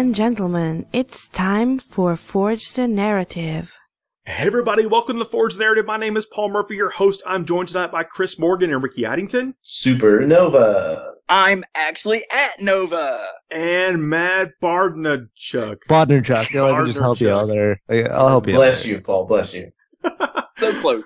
and gentlemen, it's time for Forge the Narrative. Hey everybody, welcome to the Forge Narrative. My name is Paul Murphy, your host. I'm joined tonight by Chris Morgan and Ricky Addington. Supernova. I'm actually at Nova. And Matt Bardnachuk. Bodnerchuk. Let me just help you out there. I'll help you. Bless you, Paul. Bless you. So close.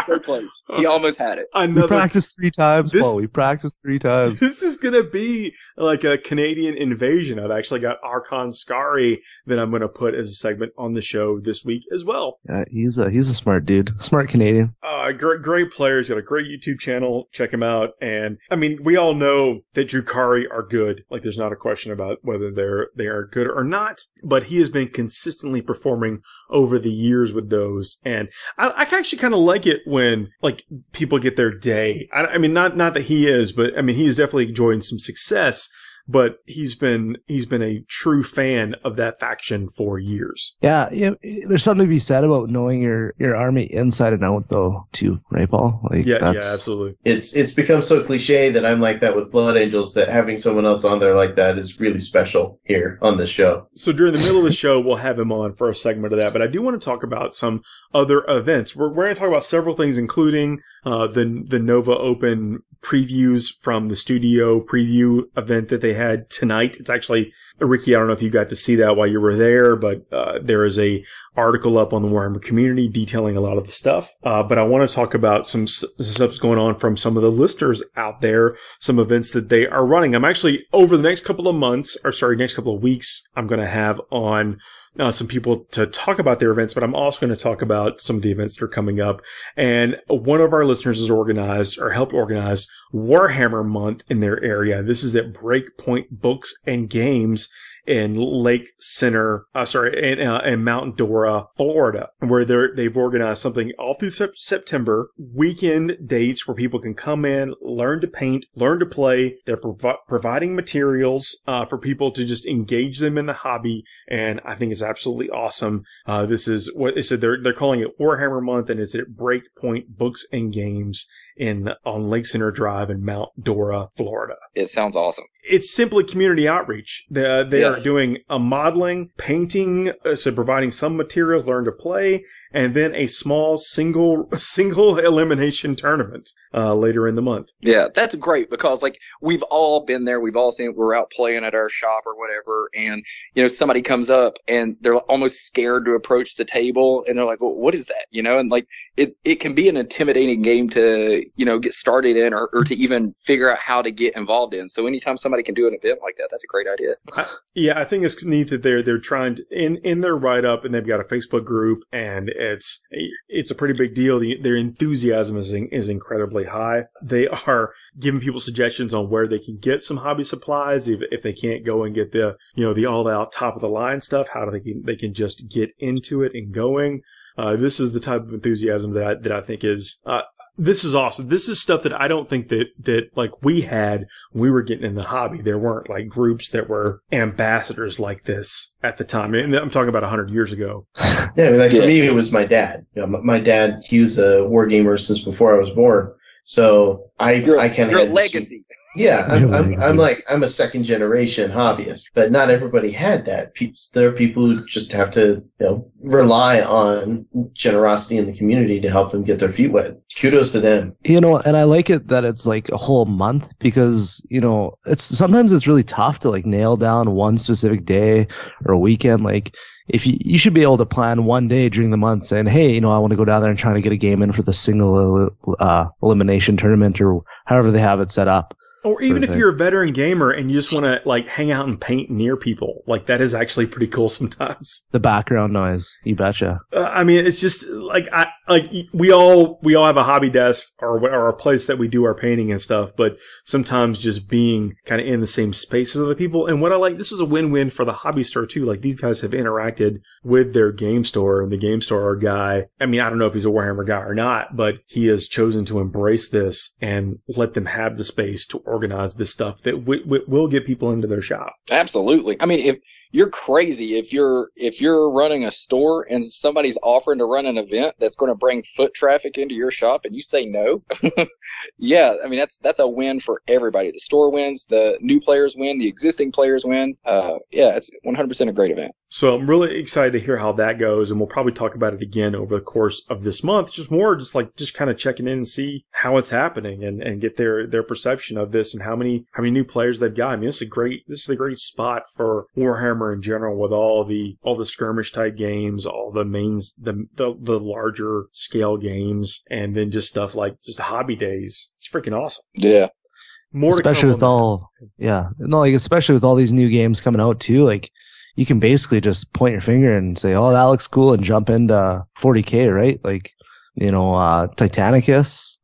So close. He almost had it. We practiced 3 times, Paul. We practiced 3 times. This is going to be like a Canadian invasion. I've actually got Archon Scary that I'm going to put as a segment on the show this week as well. He's a smart dude. Smart Canadian. Great player. He's got a great YouTube channel. Check him out. And, I mean, we all know that Dracaries are good. Like, there's not a question about whether they are good or not. But he has been consistently performing over the years with those. And I actually kind of like it when, like, people get their day. I mean, not that he is, but, I mean, he's definitely enjoying some success. But he's been a true fan of that faction for years. Yeah, there's something to be said about knowing your army inside and out, though, too, right, Paul? Like, yeah, absolutely. It's become so cliche that I'm like that with Blood Angels, that having someone else on there like that is really special here on this show. So during the middle of the show, we'll have him on for a segment of that. But I do want to talk about some other events. We're going to talk about several things, including the Nova Open previews from the studio preview event that they had tonight. It's actually, Ricky, I don't know if you got to see that while you were there, but there is a article up on the Warhammer community detailing a lot of the stuff. But I want to talk about some stuff that's going on from some of the listeners out there, some events that they are running. I'm actually, over the next couple of weeks, I'm going to have on some people to talk about their events, but I'm also going to talk about some of the events that are coming up. And one of our listeners has organized or helped organize Warhammer Month in their area. This is at Breakpoint Books and Games in Lake Center, in Mount Dora, Florida, where they've organized something all through September, weekend dates where people can come in, learn to paint, learn to play. They're providing materials for people to just engage them in the hobby, and I think it's absolutely awesome. This is what they said. They're calling it Warhammer Month, and it's at Breakpoint Books and Games on Lake Center Drive in Mount Dora, Florida. It sounds awesome. It's simply community outreach. They are doing a modeling, painting, so providing some materials, learn to play, and then a small single elimination tournament later in the month. Yeah, that's great because like we've all been there, we've all seen it. We're out playing at our shop or whatever, and somebody comes up and they're almost scared to approach the table, and they're like, "Well, what is that?" And like it can be an intimidating game to get started in or to even figure out how to get involved in. So anytime somebody can do an event like that, that's a great idea. I think it's neat that they're trying to in their write up, and they've got a Facebook group, and it's a pretty big deal. Their enthusiasm is incredibly high. They are giving people suggestions on where they can get some hobby supplies if they can't go and get the all out top of the line stuff. How they can just get into it and going. This is the type of enthusiasm that I think is. This is awesome. This is stuff that I don't think that like we had when we were getting in the hobby. There weren't like groups that were ambassadors like this at the time. And I'm talking about 100 years ago. Yeah, for me, it was my dad. My dad, he was a war gamer since before I was born. So I kind of your legacy. Yeah, I'm a second generation hobbyist, but not everybody had that. There are people who just have to rely on generosity in the community to help them get their feet wet. Kudos to them. And I like it that it's like a whole month because sometimes it's really tough to like nail down one specific day or a weekend. Like if you should be able to plan one day during the month saying, hey, I want to go down there and try to get a game in for the single elimination tournament or however they have it set up. Or even if you're a veteran gamer and you just want to like hang out and paint near people, like that is actually pretty cool sometimes. The background noise, you betcha. I mean, it's just like we all have a hobby desk or a place that we do our painting and stuff, but sometimes just being kind of in the same space as other people. And what I like, this is a win-win for the hobby store too. Like these guys have interacted with their game store, and the game store guy, I mean, I don't know if he's a Warhammer guy or not, but he has chosen to embrace this and let them have the space to organize this stuff that will get people into their shop. Absolutely. I mean, if you're crazy if you're running a store and somebody's offering to run an event that's going to bring foot traffic into your shop and you say no. Yeah, I mean that's a win for everybody. The store wins, the new players win, the existing players win. Yeah, it's 100% a great event. So I'm really excited to hear how that goes, and we'll probably talk about it again over the course of this month. Just kind of checking in and see how it's happening and get their perception of this and how many new players they've got. I mean, this is a great spot for Warhammer in general with all the skirmish type games, all the the larger scale games, and then just stuff like just hobby days. It's freaking awesome. Yeah. More especially with all especially with all these new games coming out too, like you can basically just point your finger and say, oh, that looks cool, and jump into 40k, right? Like, Titanicus,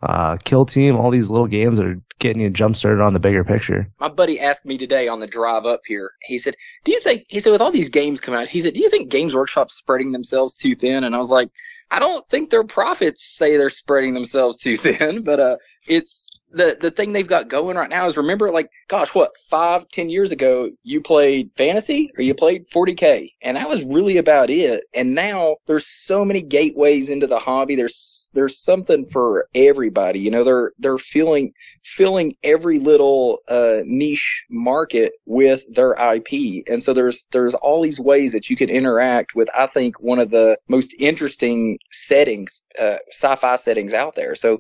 Kill Team, all these little games are getting you jump started on the bigger picture. My buddy asked me today on the drive up here, he said, with all these games coming out, he said, do you think Games Workshop's spreading themselves too thin? And I was like, I don't think their profits say they're spreading themselves too thin, but it's the thing they've got going right now is, remember, like, gosh, what, 5-10 years ago, you played Fantasy or you played 40k, and that was really about it. And now there's so many gateways into the hobby. There's something for everybody. They're filling every little niche market with their IP, and so there's all these ways that you can interact with, I think, one of the most interesting settings, sci-fi settings out there. So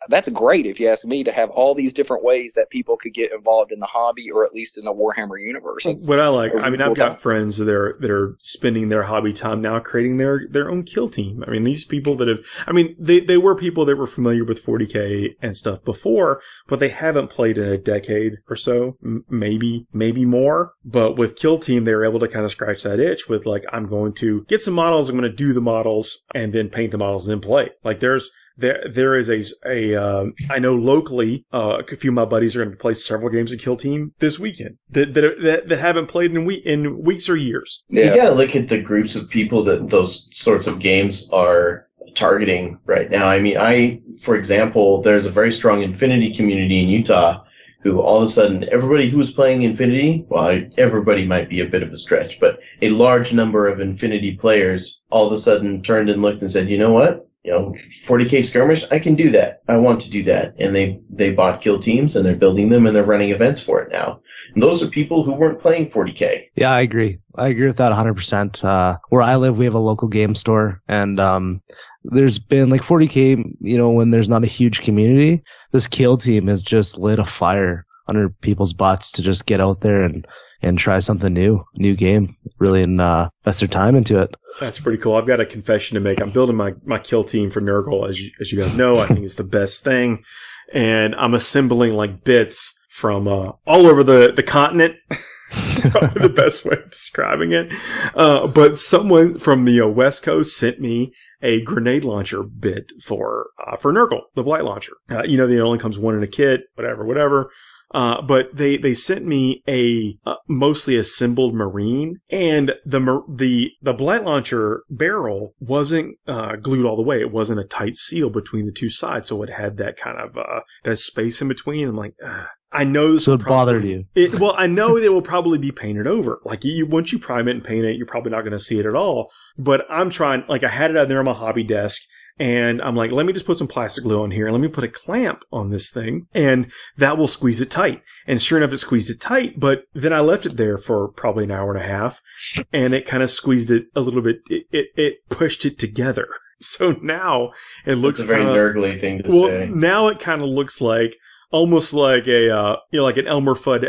that's great, if you ask me, to have all these different ways that people could get involved in the hobby, or at least in the Warhammer universe. What I like, I mean, I've got friends that are spending their hobby time now creating their own kill team. I mean, these people they were people that were familiar with 40k and stuff before, but they haven't played in a decade or so, maybe more. But with Kill Team, they were able to kind of scratch that itch with, like, I'm going to get some models, I'm going to do the models, and then paint the models and then play. Like, there is I know locally, a few of my buddies are going to play several games of Kill Team this weekend that haven't played in weeks or years. Yeah. You got to look at the groups of people that those sorts of games are targeting right now. I mean, for example, there's a very strong Infinity community in Utah who all of a sudden, everybody who was playing Infinity, well, everybody might be a bit of a stretch, but a large number of Infinity players all of a sudden turned and looked and said, you know what? 40k skirmish, I can do that. I want to do that. And they bought kill teams, and they're building them, and they're running events for it now. And those are people who weren't playing 40k. Yeah, I agree with that 100%. Where I live, we have a local game store, and there's been, like, 40k, when there's not a huge community, this kill team has just lit a fire under people's butts to just get out there and try something new game, really, and invest their time into it. That's pretty cool. I've got a confession to make. I'm building my kill team for Nurgle, as you guys know. I think it's the best thing. And I'm assembling, like, bits from all over the continent. It's probably the best way of describing it. But someone from the West Coast sent me a grenade launcher bit for Nurgle, the Blight launcher. They only comes one in a kit, whatever. But they sent me a mostly assembled Marine, and the Blight launcher barrel wasn't glued all the way. It wasn't a tight seal between the two sides, so it had that kind of that space in between. I'm like, I know this. So it bothered you. Well, I know it will probably be painted over. Like, once you prime it and paint it, you're probably not going to see it at all. But I'm trying. Like, I had it out there on my hobby desk. And I'm like, let me just put some plastic glue on here, and let me put a clamp on this thing, and that will squeeze it tight. And sure enough, it squeezed it tight, but then I left it there for probably an hour and a half, and it kind of squeezed it a little bit. It pushed it together. So now it looks kind of... It's a very nurgly thing to say. Now it kind of looks like, almost like a, like an Elmer Fudd,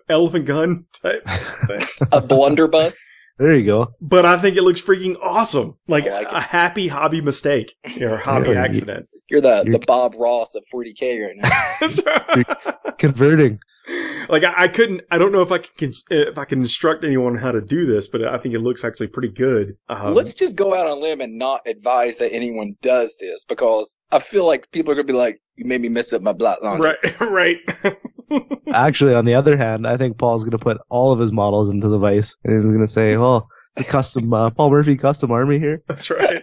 elephant gun type thing. A blunderbuss? There you go. But I think it looks freaking awesome. Like a happy hobby mistake or hobby accident. You're the Bob Ross of 40k right now. That's right. You're converting. Like, I don't know if I can instruct anyone how to do this, but I think it looks actually pretty good. Let's just go out on a limb and not advise that anyone does this, because I feel like people are going to be like, you made me mess up my Blight launcher. Right. Actually, on the other hand, I think Paul's going to put all of his models into the vice, and he's going to say, well, the custom, Paul Murphy custom army here. That's right.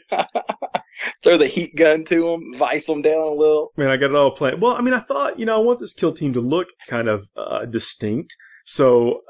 Throw the heat gun to them, vice them down a little. Man, I got it all planned. Well, I mean, I thought, I want this kill team to look kind of distinct. So,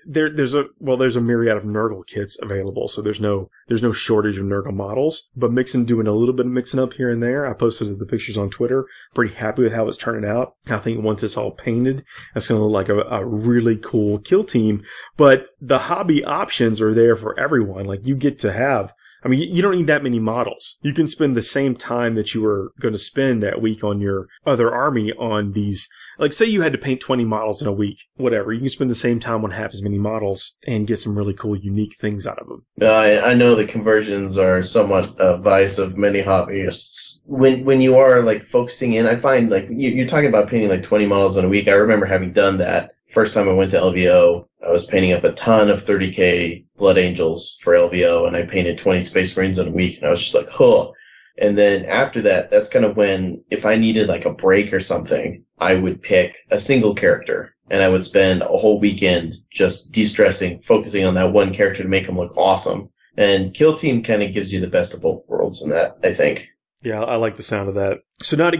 there's a myriad of Nurgle kits available, so there's no shortage of Nurgle models. But doing a little bit of mixing up here and there. I posted the pictures on Twitter. Pretty happy with how it's turning out. I think once it's all painted, it's going to look like a really cool kill team. But the hobby options are there for everyone. Like, you get to have. I mean, you don't need that many models. You can spend the same time that you were going to spend that week on your other army on these. Like, say you had to paint 20 models in a week, whatever. You can spend the same time on half as many models and get some really cool, unique things out of them. I know the conversions are somewhat a vice of many hobbyists. When you are, like, focusing in, I find, like, you're talking about painting, like, 20 models in a week. I remember having done that. First time I went to LVO, I was painting up a ton of 30k Blood Angels for LVO, and I painted 20 Space Marines in a week, and I was just like, huh. And then after that, that's kind of when, if I needed like a break or something, I would pick a single character, and I would spend a whole weekend just de-stressing, focusing on that one character to make him look awesome. And Kill Team kind of gives you the best of both worlds in that, I think. Yeah, I like the sound of that. So not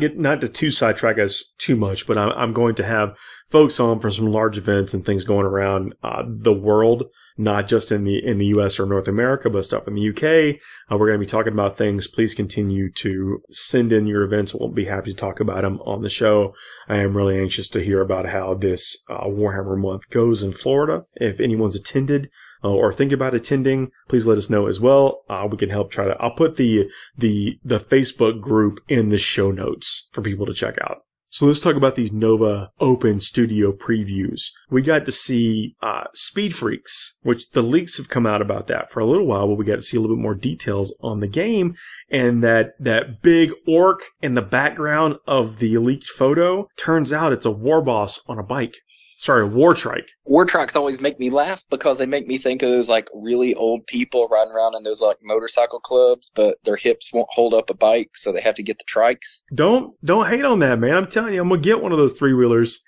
to too sidetrack us too much, but I'm going to have folks on for some large events and things going around the world, not just in the US or North America, but stuff in the UK. We're going to be talking about things. Please continue to send in your events. We'll be happy to talk about them on the show. I am really anxious to hear about how this Warhammer month goes in Florida. If anyone's attended or think about attending, please let us know as well. We can help I'll put the Facebook group in the show notes for people to check out. So let's talk about these Nova Open Studio previews. We got to see Speed Freaks, which the leaks have come out about that for a little while, but we got to see a little bit more details on the game. And that big orc in the background of the leaked photo, turns out it's a war boss on a bike. Sorry, War Trike. War Trikes always make me laugh because they make me think of those like really old people riding around in those like motorcycle clubs, but their hips won't hold up a bike, so they have to get the trikes. Don't hate on that, man. I'm telling you, I'm gonna get one of those 3-wheelers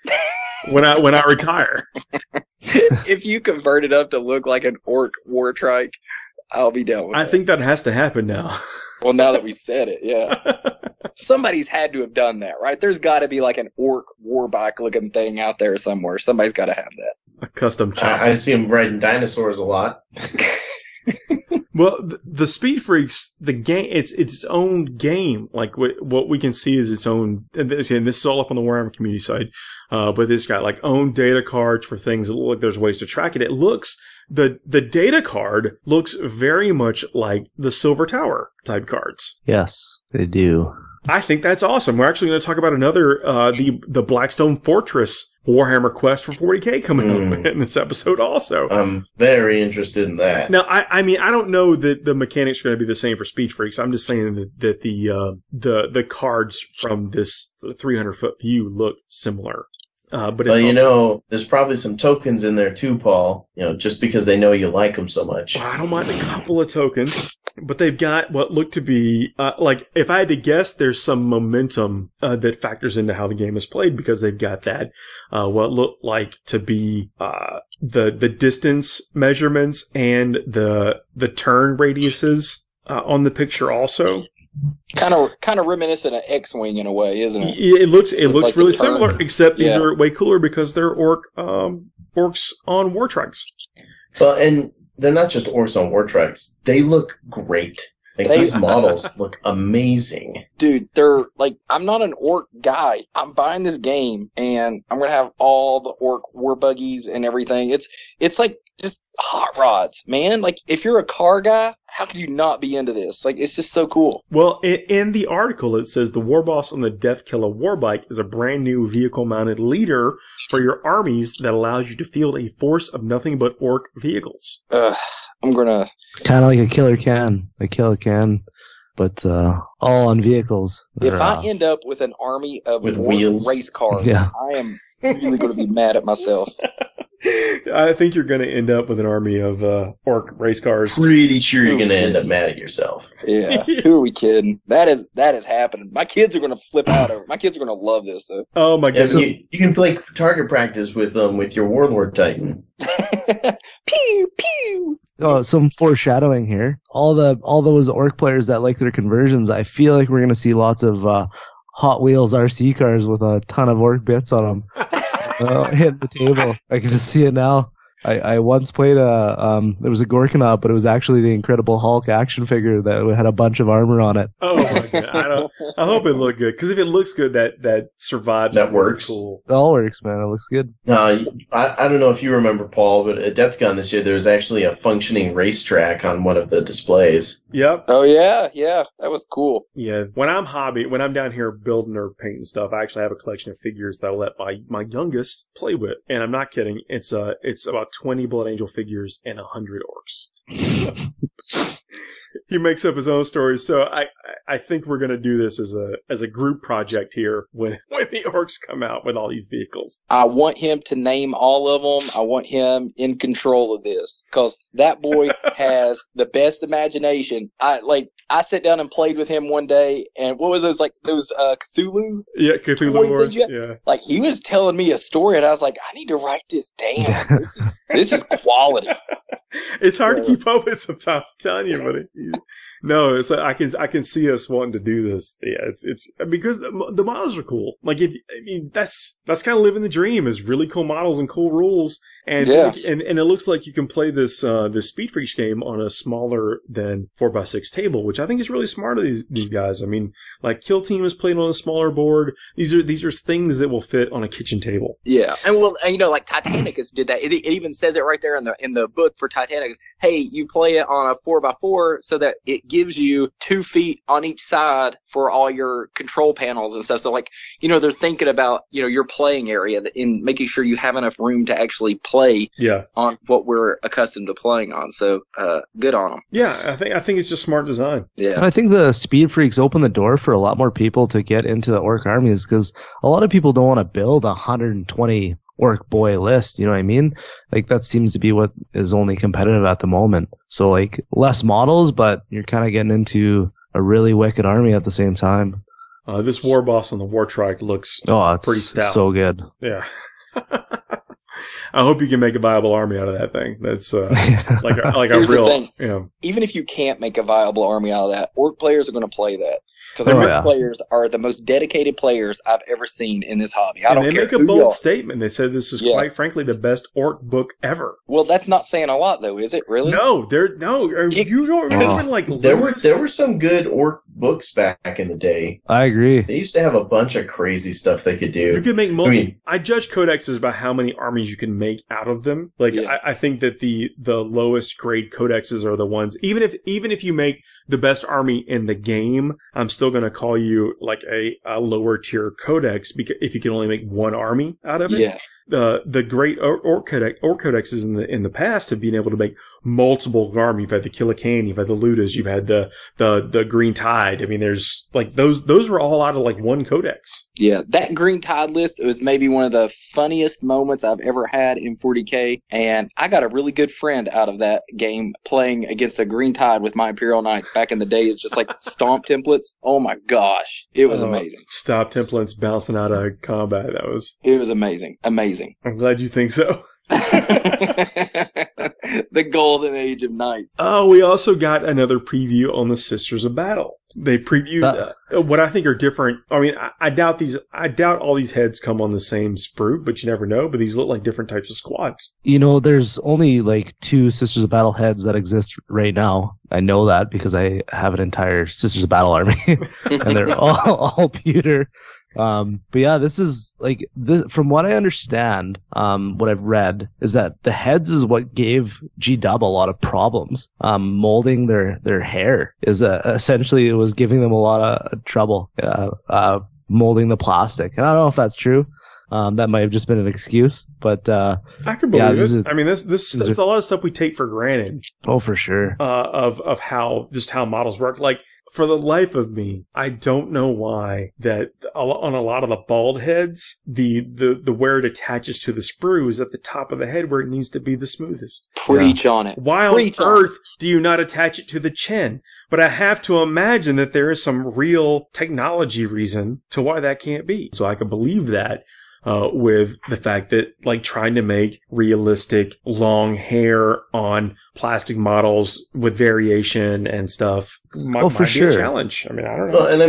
when I retire. If you convert it up to look like an orc War Trike, I'll be down with it. I think that has to happen now. Well, now that we said it, yeah. Somebody's had to have done that, right? There's got to be like an orc war bike looking thing out there somewhere. Somebody's got to have that. A custom chopper. I see them riding dinosaurs a lot. Well, the Speed Freaks, the game, it's its own game. Like what we can see is its own, and this is all up on the Warhammer community side. But it's got like own data cards for things that look like there's ways to track it. It looks, the data card looks very much like the Silver Tower type cards. Yes, they do. I think that's awesome. We're actually going to talk about another, the Blackstone Fortress Warhammer Quest for 40k coming up in this episode also. I'm very interested in that. Now, I mean, I don't know that the mechanics are going to be the same for Speed Freaks. I'm just saying that the cards from this 300-foot view look similar. But well, there's probably some tokens in there too, Paul. Just because they know you like them so much. I don't mind a couple of tokens. But they've got what look to be, like, if I had to guess, there's some momentum that factors into how the game is played, because they've got that, what look like to be the distance measurements and the turn radiuses on the picture also. Kind of reminiscent of X-Wing in a way, isn't it? It looks like really similar, except these are way cooler because they're orcs on war trikes. Well, and they're not just orcs on war trikes. They look great. Like, these models look amazing. Dude, they're like, I'm not an orc guy. I'm buying this game and I'm going to have all the orc war buggies and everything. It's like just hot rods, man. Like, if you're a car guy, how could you not be into this? Like, it's just so cool. Well, in the article, it says the war boss on the Deathkiller Warbike is a brand new vehicle-mounted leader for your armies that allows you to field a force of nothing but orc vehicles. I'm gonna kind of like a killer can, but all on vehicles. If I end up with an army of with wheels, race cars, I am really going to be mad at myself. I think you're going to end up with an army of orc race cars. Pretty sure you're going to end up mad at yourself. Yeah, who are we kidding? That is happening. My kids are going to flip out over. My kids are going to love this though. Oh my goodness! You can play target practice with your Warlord Titan. Pew pew. Oh, some foreshadowing here. All those orc players that like their conversions, I feel like we're going to see lots of Hot Wheels RC cars with a ton of orc bits on them. Hitting the table. I can just see it now. I once played there was a Gorkanaut, but it was actually the Incredible Hulk action figure that had a bunch of armor on it. Oh my god! I hope it looked good, because if it looks good, that survives. That works. Cool. It all works, man. It looks good. I don't know if you remember, Paul, but at DepthCon this year, there was actually a functioning racetrack on one of the displays. Yep. Oh yeah, that was cool. Yeah. When I'm down here building or painting stuff, I actually have a collection of figures that I'll let my youngest play with, and I'm not kidding. It's about 20 Blood Angel figures and 100 orcs. He makes up his own stories, so I think we're going to do this as a group project here when the orcs come out with all these vehicles. I want him to name all of them. I want him in control of this, because that boy has the best imagination. I sat down and played with him one day, and what was those Cthulhu? Yeah, Cthulhu Wars. Yeah. Like, he was telling me a story, and I was like, I need to write this down. This is quality. It's hard to keep up with sometimes, I'm telling you, buddy. No, it's I can see us wanting to do this. Yeah, it's because the models are cool. Like, that's kind of living the dream, is really cool models and cool rules. And and it looks like you can play this Speed Freaks game on a smaller than 4x6 table, which I think is really smart of these guys. I mean, like, Kill Team is played on a smaller board. These are things that will fit on a kitchen table. Yeah, and like Titanicus did that. It even says it right there in the book for Titanicus. Hey, you play it on a 4x4 so that it gives you 2 feet on each side for all your control panels and stuff. So, like, they're thinking about your playing area in making sure you have enough room to actually play on what we're accustomed to playing on. So good on them. Yeah, I think it's just smart design. Yeah, and I think the Speed Freaks open the door for a lot more people to get into the orc armies, because a lot of people don't want to build 120 orc boy list. You know what I mean? Like, that seems to be what is only competitive at the moment. So, like, less models, but you're kind of getting into a really wicked army at the same time. This war boss on the War Trike looks pretty stout. So good. Yeah. I hope you can make a viable army out of that thing. That's like a real, Even if you can't make a viable army out of that, orc players are going to play that, because orc players are the most dedicated players I've ever seen in this hobby. They make a bold statement. They said this is quite frankly the best orc book ever. Well, that's not saying a lot, though, is it? Really? No, you don't remember like there were some good orc books back in the day. I agree. They used to have a bunch of crazy stuff they could do. You could make multiple. I judge Codexes by how many armies you can make out of them. Like, I think that the lowest grade Codexes are the ones. Even if you make the best army in the game, I'm still going to call you like a lower tier Codex, because if you can only make one army out of it. Yeah. The great orc codexes in the past have been able to make multiple armies. You've had the Killican, you've had the Ludas, you've had the Green Tide. I mean, there's like those were all out of like one codex. Yeah, that Green Tide list was maybe one of the funniest moments I've ever had in 40k, and I got a really good friend out of that game playing against the Green Tide with my Imperial Knights back in the day. It's just like stomp templates. Oh my gosh, it was amazing. Stomp templates bouncing out of combat. It was amazing. I'm glad you think so. The golden age of knights. Oh, we also got another preview on the Sisters of Battle. They previewed what I think are different. I mean, I doubt all these heads come on the same sprue, but you never know. But these look like different types of squads. There's only like 2 Sisters of Battle heads that exist right now. I know that because I have an entire Sisters of Battle army, and they're all pewter. But yeah, this is like from what I understand, what I've read is that the heads is what gave G-Dub a lot of problems. Molding their hair is essentially, it was giving them a lot of trouble, molding the plastic. And I don't know if that's true. That might have just been an excuse, but, I can believe it. I mean, this is a lot of stuff we take for granted. Oh, for sure. Of how models work. Like, for the life of me, I don't know why that on a lot of the bald heads, the where it attaches to the sprue is at the top of the head where it needs to be the smoothest. Preach on it. Why on earth do you not attach it to the chin? But I have to imagine that there is some real technology reason to why that can't be. So I can believe that. with the fact that like trying to make realistic long hair on plastic models with variation and stuff might be a challenge. I mean, I don't know. Well, and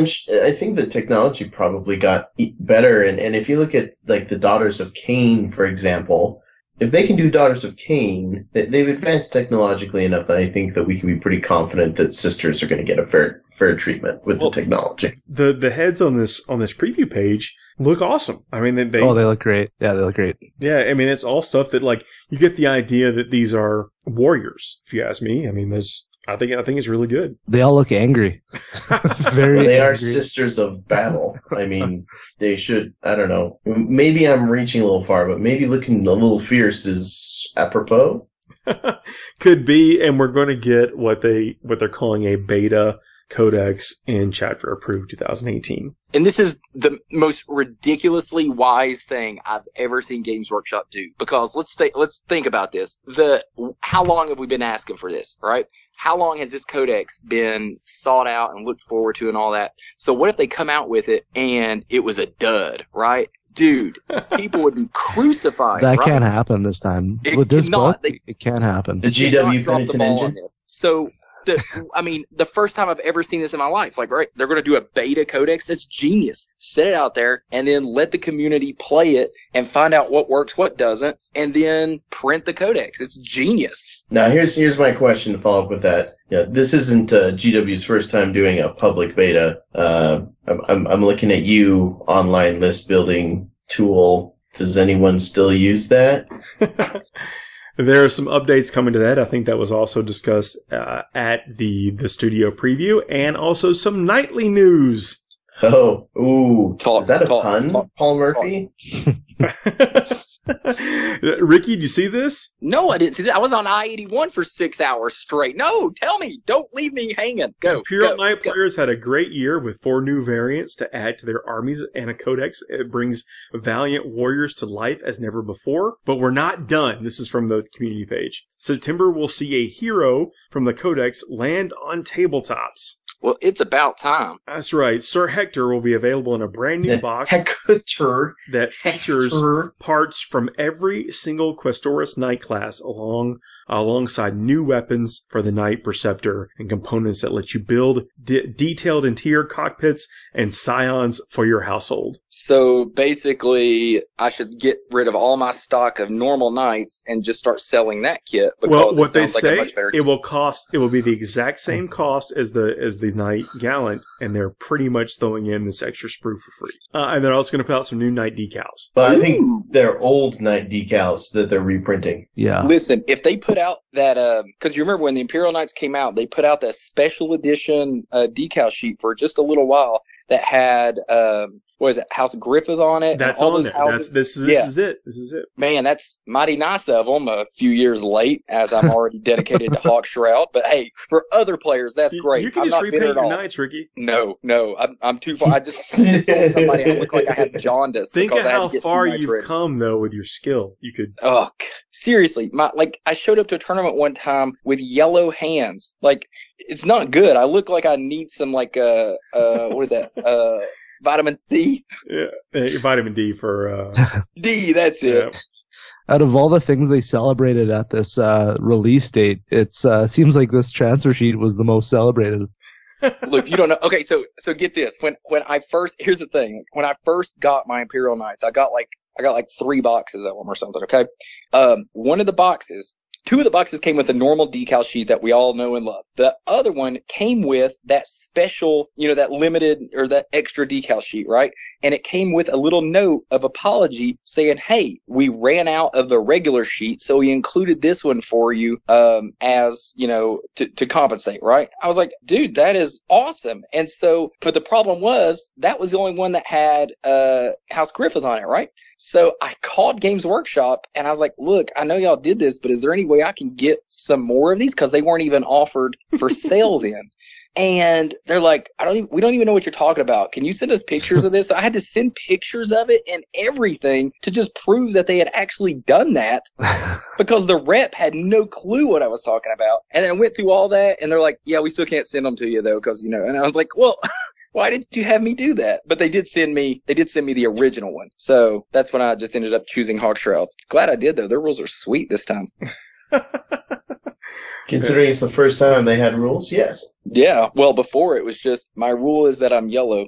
I think the technology probably got better. And if you look at like the Daughters of Cain, for example, if they can do Daughters of Cain, they've advanced technologically enough that I think that we can be pretty confident that Sisters are going to get a fair treatment with the technology. The heads on this preview page look awesome. I mean, they look great. Yeah, they look great. Yeah, I mean, it's all stuff that like you get the idea that these are warriors. If you ask me, I mean, I think it's really good. They all look angry. Very. They angry. are Sisters of Battle. I mean, they should. I don't know. Maybe I'm reaching a little far, but maybe looking a little fierce is apropos. Could be, and we're going to get what they're calling a beta codex in Chapter Approved 2018. And this is the most ridiculously wise thing I've ever seen Games Workshop do. Because let's think about this. How long have we been asking for this, right? How long has this codex been sought out and looked forward to and all that? So what if they come out with it and it was a dud, right? Dude, people would be crucified. That right? can't happen this time. With this book, it can't happen. The GW Penitent Engine? So, the first time I've ever seen this in my life, like, right, they're going to do a beta codex. That's genius. Set it out there and then let the community play it and find out what works, what doesn't, and then print the codex. It's genius. Now, here's my question to follow up with that. Yeah, this isn't GW's first time doing a public beta. I'm looking at you, online list building tool. Does anyone still use that? There are some updates coming to that. I think that was also discussed at the studio preview, and also some nightly news. Oh, ooh. Is that a pun, Paul Murphy? Ricky, did you see this? No, I didn't see that. I was on I-81 for 6 hours straight. No, tell me. Don't leave me hanging. Go. Imperial Knight players had a great year with 4 new variants to add to their armies and a codex. It brings valiant warriors to life as never before. But we're not done. This is from the community page. September will see a hero from the codex land on tabletops. Well, it's about time. That's right. Sir Hector will be available in a brand new box that features parts from every single Questoris Knight class alongside new weapons for the Knight Preceptor and components that let you build detailed interior cockpits and scions for your household. So basically, I should get rid of all my stock of normal Knights and just start selling that kit. Well, what they say, it will be the exact same cost as the Knight Gallant, and they're pretty much throwing in this extra sprue for free. And they're also going to put out some new Knight decals. But I think they're old Knight decals that they're reprinting. Yeah. Listen, if they put out that, because you remember when the Imperial Knights came out, they put out that special edition decal sheet for just a little while that had, what is it, House Griffith on it? That's all on those there. houses. This is it. This is it. Man, that's mighty nice of them. A few years late, as I'm already dedicated to Hawk Shroud. But hey, for other players, that's great. You can I'm just not repaint bitter at your all. Knights, Ricky. No, I'm too far. I just told somebody I look like I had jaundice. Think of because I had how to get far too much you've ready. come, though, with your skill. You could. Oh, seriously, I showed up to a tournament one time with yellow hands. Like, it's not good. I look like I need some what is that? Vitamin C? Yeah, vitamin D for D, that's it. Yeah. Out of all the things they celebrated at this release date, it seems like this transfer sheet was the most celebrated. Look, you don't know. Okay, so get this. When I first, here's the thing. When I first got my Imperial Knights, I got like 3 boxes of them or something. Okay, two of the boxes came with a normal decal sheet that we all know and love. The other one came with that special, that limited or that extra decal sheet, right? And it came with a little note of apology saying, hey, we ran out of the regular sheet, so we included this one for you as, to compensate, right? I was like, dude, that is awesome. And so, but the problem was that was the only one that had House Griffith on it, right? So I called Games Workshop and I was like, look, I know y'all did this, but is there any way I can get some more of these? Because they weren't even offered for sale then. And they're like, we don't even know what you're talking about. Can you send us pictures of this? So I had to send pictures of it and everything to just prove that they had actually done that because the rep had no clue what I was talking about. And then I went through all that and they're like, yeah, we still can't send them to you though. Cause and I was like, well, why did you have me do that? But they did send me the original one. So that's when I just ended up choosing Hawkshroud. Glad I did, though. Their rules are sweet this time. Considering it's the first time they had rules, yes. Yeah, well, before it was just, my rule is that I'm yellow.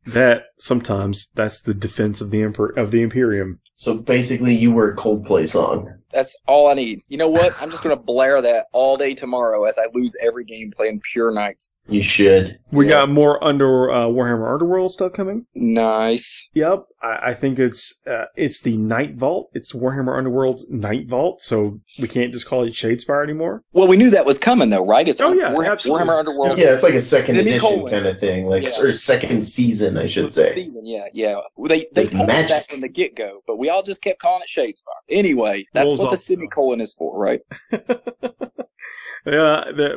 That, sometimes, that's the defense of the Imperium. So basically you were a Coldplay song. That's all I need. You know what? I'm just going to blare that all day tomorrow as I lose every game playing Pure Knights. You should. We got more Warhammer Underworld stuff coming. Nice. Yep, I think it's the Night Vault. It's Warhammer Underworld's Night Vault, so we can't just call it Shadespire anymore. Well, we knew that was coming, though, right? It's absolutely. Warhammer Underworld. Yeah, it's like a second edition kind of thing, or second season, I should say. Season, yeah. They told us that from the get-go, but we all just kept calling it Shadespire. Anyway, that's what the semicolon is for, right?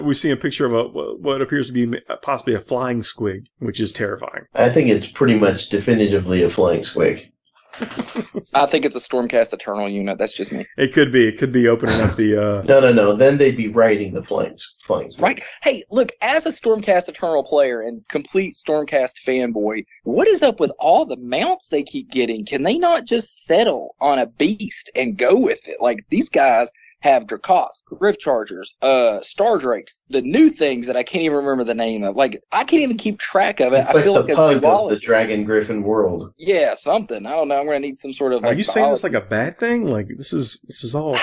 We see a picture of what appears to be possibly a flying squig, which is terrifying. I think it's pretty much definitively a flying squig. I think it's a Stormcast Eternal unit. That's just me. It could be. It could be opening up the... No. Then they'd be riding the flying squig. Right. Hey, look, as a Stormcast Eternal player and complete Stormcast fanboy, what is up with all the mounts they keep getting? Can they not just settle on a beast and go with it? Like, these guys have Dracaries, Griff Chargers, Star Drakes, the new things that I can't even remember the name of. Like, I can't even keep track of it. It's I feel the like pug a of the Dragon Griffin world. Yeah, something. I don't know. I'm going to need some sort of... Are you saying this like a bad thing? Like, this is all...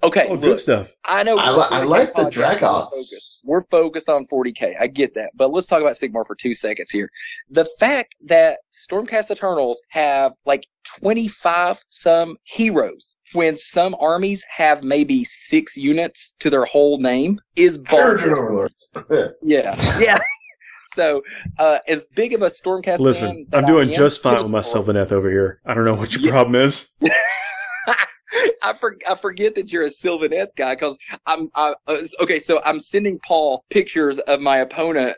Okay, all good stuff. I know. I like the Dracaries. We're focused on 40k. I get that. But let's talk about Sigmar for 2 seconds here. The fact that Stormcast Eternals have like 25 some heroes when some armies have maybe 6 units to their whole name is bonkers. Yeah. So, as big of a Stormcast Listen, fan I'm doing just fine with my Sylvaneth over here. I don't know what your problem is. I forget that you're a Sylvaneth guy because okay. So I'm sending Paul pictures of my opponent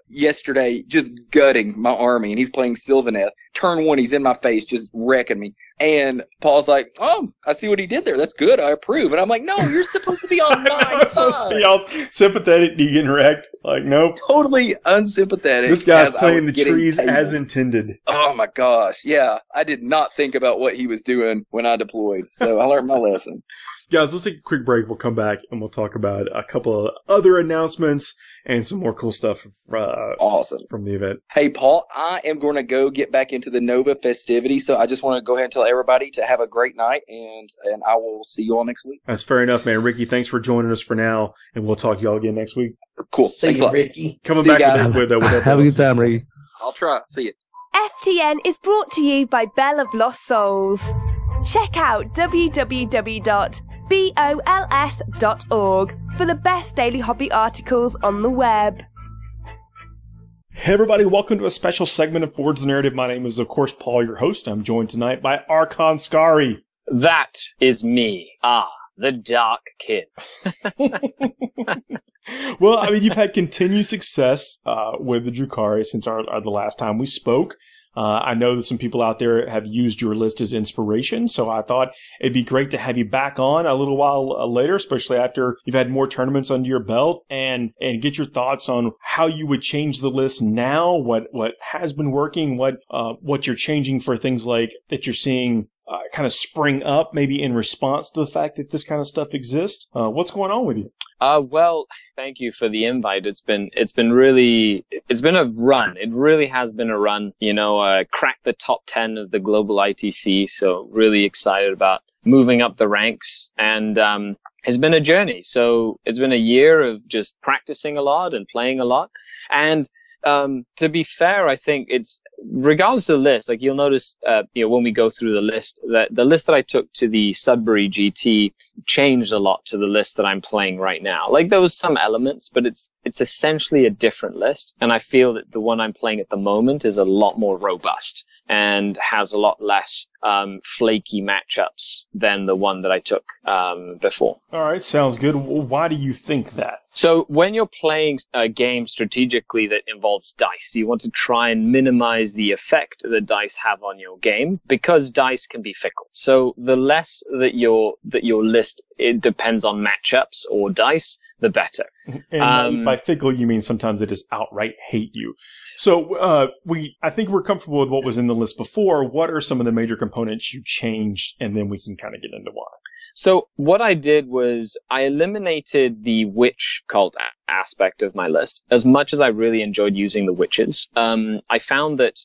yesterday, just gutting my army, and he's playing Sylvaneth. Turn 1, he's in my face, just wrecking me. And Paul's like, "Oh, I see what he did there. That's good. I approve." And I'm like, "No, you're supposed to be on my side. Supposed to be all sympathetic to you getting wrecked. Like, nope, totally unsympathetic." This guy's playing the trees as intended. Oh my gosh, yeah. I did not think about what he was doing when I deployed, so I learned my lesson. Guys, let's take a quick break. We'll come back and we'll talk about a couple of other announcements and some more cool stuff awesome from the event. Hey, Paul, I am going to go get back into the Nova festivities, so I just want to go ahead and tell everybody to have a great night, and I will see you all next week. That's fair enough, man. Ricky, thanks for joining us for now, and we'll talk to y'all again next week. Cool. Thanks a lot, Ricky. Coming back with have a good time, Ricky. I'll try. See you. FTN is brought to you by Bell of Lost Souls. Check out www.bols.org for the best daily hobby articles on the web. Hey everybody, welcome to a special segment of Forge the Narrative. My name is, of course, Paul, your host. I'm joined tonight by Archon Skari. That is me. The Dark Kid. Well, I mean, you've had continued success with the Dracaries since the last time we spoke. I know that some people out there have used your list as inspiration, so I thought it'd be great to have you back on a little while later, especially after you've had more tournaments under your belt, and get your thoughts on how you would change the list now, what has been working, what you're changing for things like that you're seeing kind of spring up, maybe in response to the fact that this kind of stuff exists. What's going on with you? Well, thank you for the invite. It's been a run. It really has been a run. Cracked the top 10 of the global ITC. So really excited about moving up the ranks, and it's been a journey. So it's been a year of just practicing a lot and playing a lot. And to be fair, I think it's, regardless of the list, like you'll notice, when we go through the list, that the list that I took to the Sudbury GT changed a lot to the list that I'm playing right now. Like there was some elements, but it's essentially a different list. And I feel that the one I'm playing at the moment is a lot more robust and has a lot less flaky matchups than the one that I took before. All right, sounds good. Why do you think that? So when you're playing a game strategically that involves dice, you want to try and minimize the effect that dice have on your game, because dice can be fickle. So the less that your list it depends on matchups or dice, the better. And by fickle, you mean sometimes they just outright hate you. So I think we're comfortable with what was in the list before. What are some of the major components you changed, and then we can kind of get into why. So what I did was I eliminated the witch cult aspect of my list. As much as I really enjoyed using the witches, I found that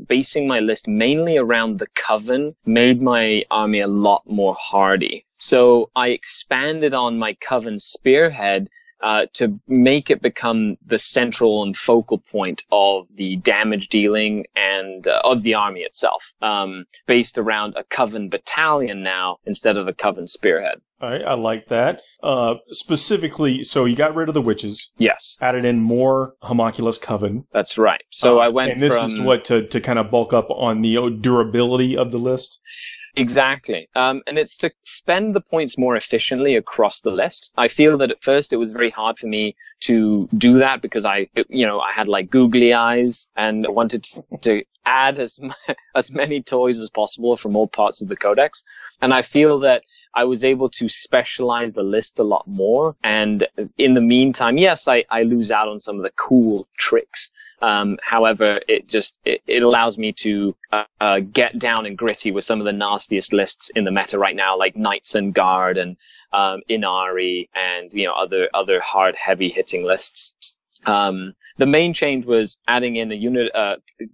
basing my list mainly around the coven made my army a lot more hardy. So I expanded on my coven spearhead to make it become the central and focal point of the damage dealing and of the army itself, based around a coven battalion now instead of a coven spearhead. All right, I like that. Specifically, so you got rid of the witches. Yes. Added in more homunculus coven. That's right. So I went and this is what to kind of bulk up on the durability of the list? Exactly. And it's to spend the points more efficiently across the list. I feel that at first it was very hard for me to do that because I had like googly eyes and wanted to add as many toys as possible from all parts of the codex. And I feel that I was able to specialize the list a lot more. And in the meantime, yes, I lose out on some of the cool tricks. However, it allows me to get down and gritty with some of the nastiest lists in the meta right now, like Knights and Guard and Inari and other hard heavy hitting lists. The main change was adding in a unit,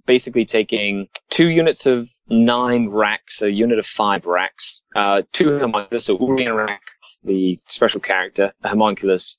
basically taking 2 units of 9 racks, a unit of 5 racks, 2 homunculus, so Urian rack, the special character, a homunculus,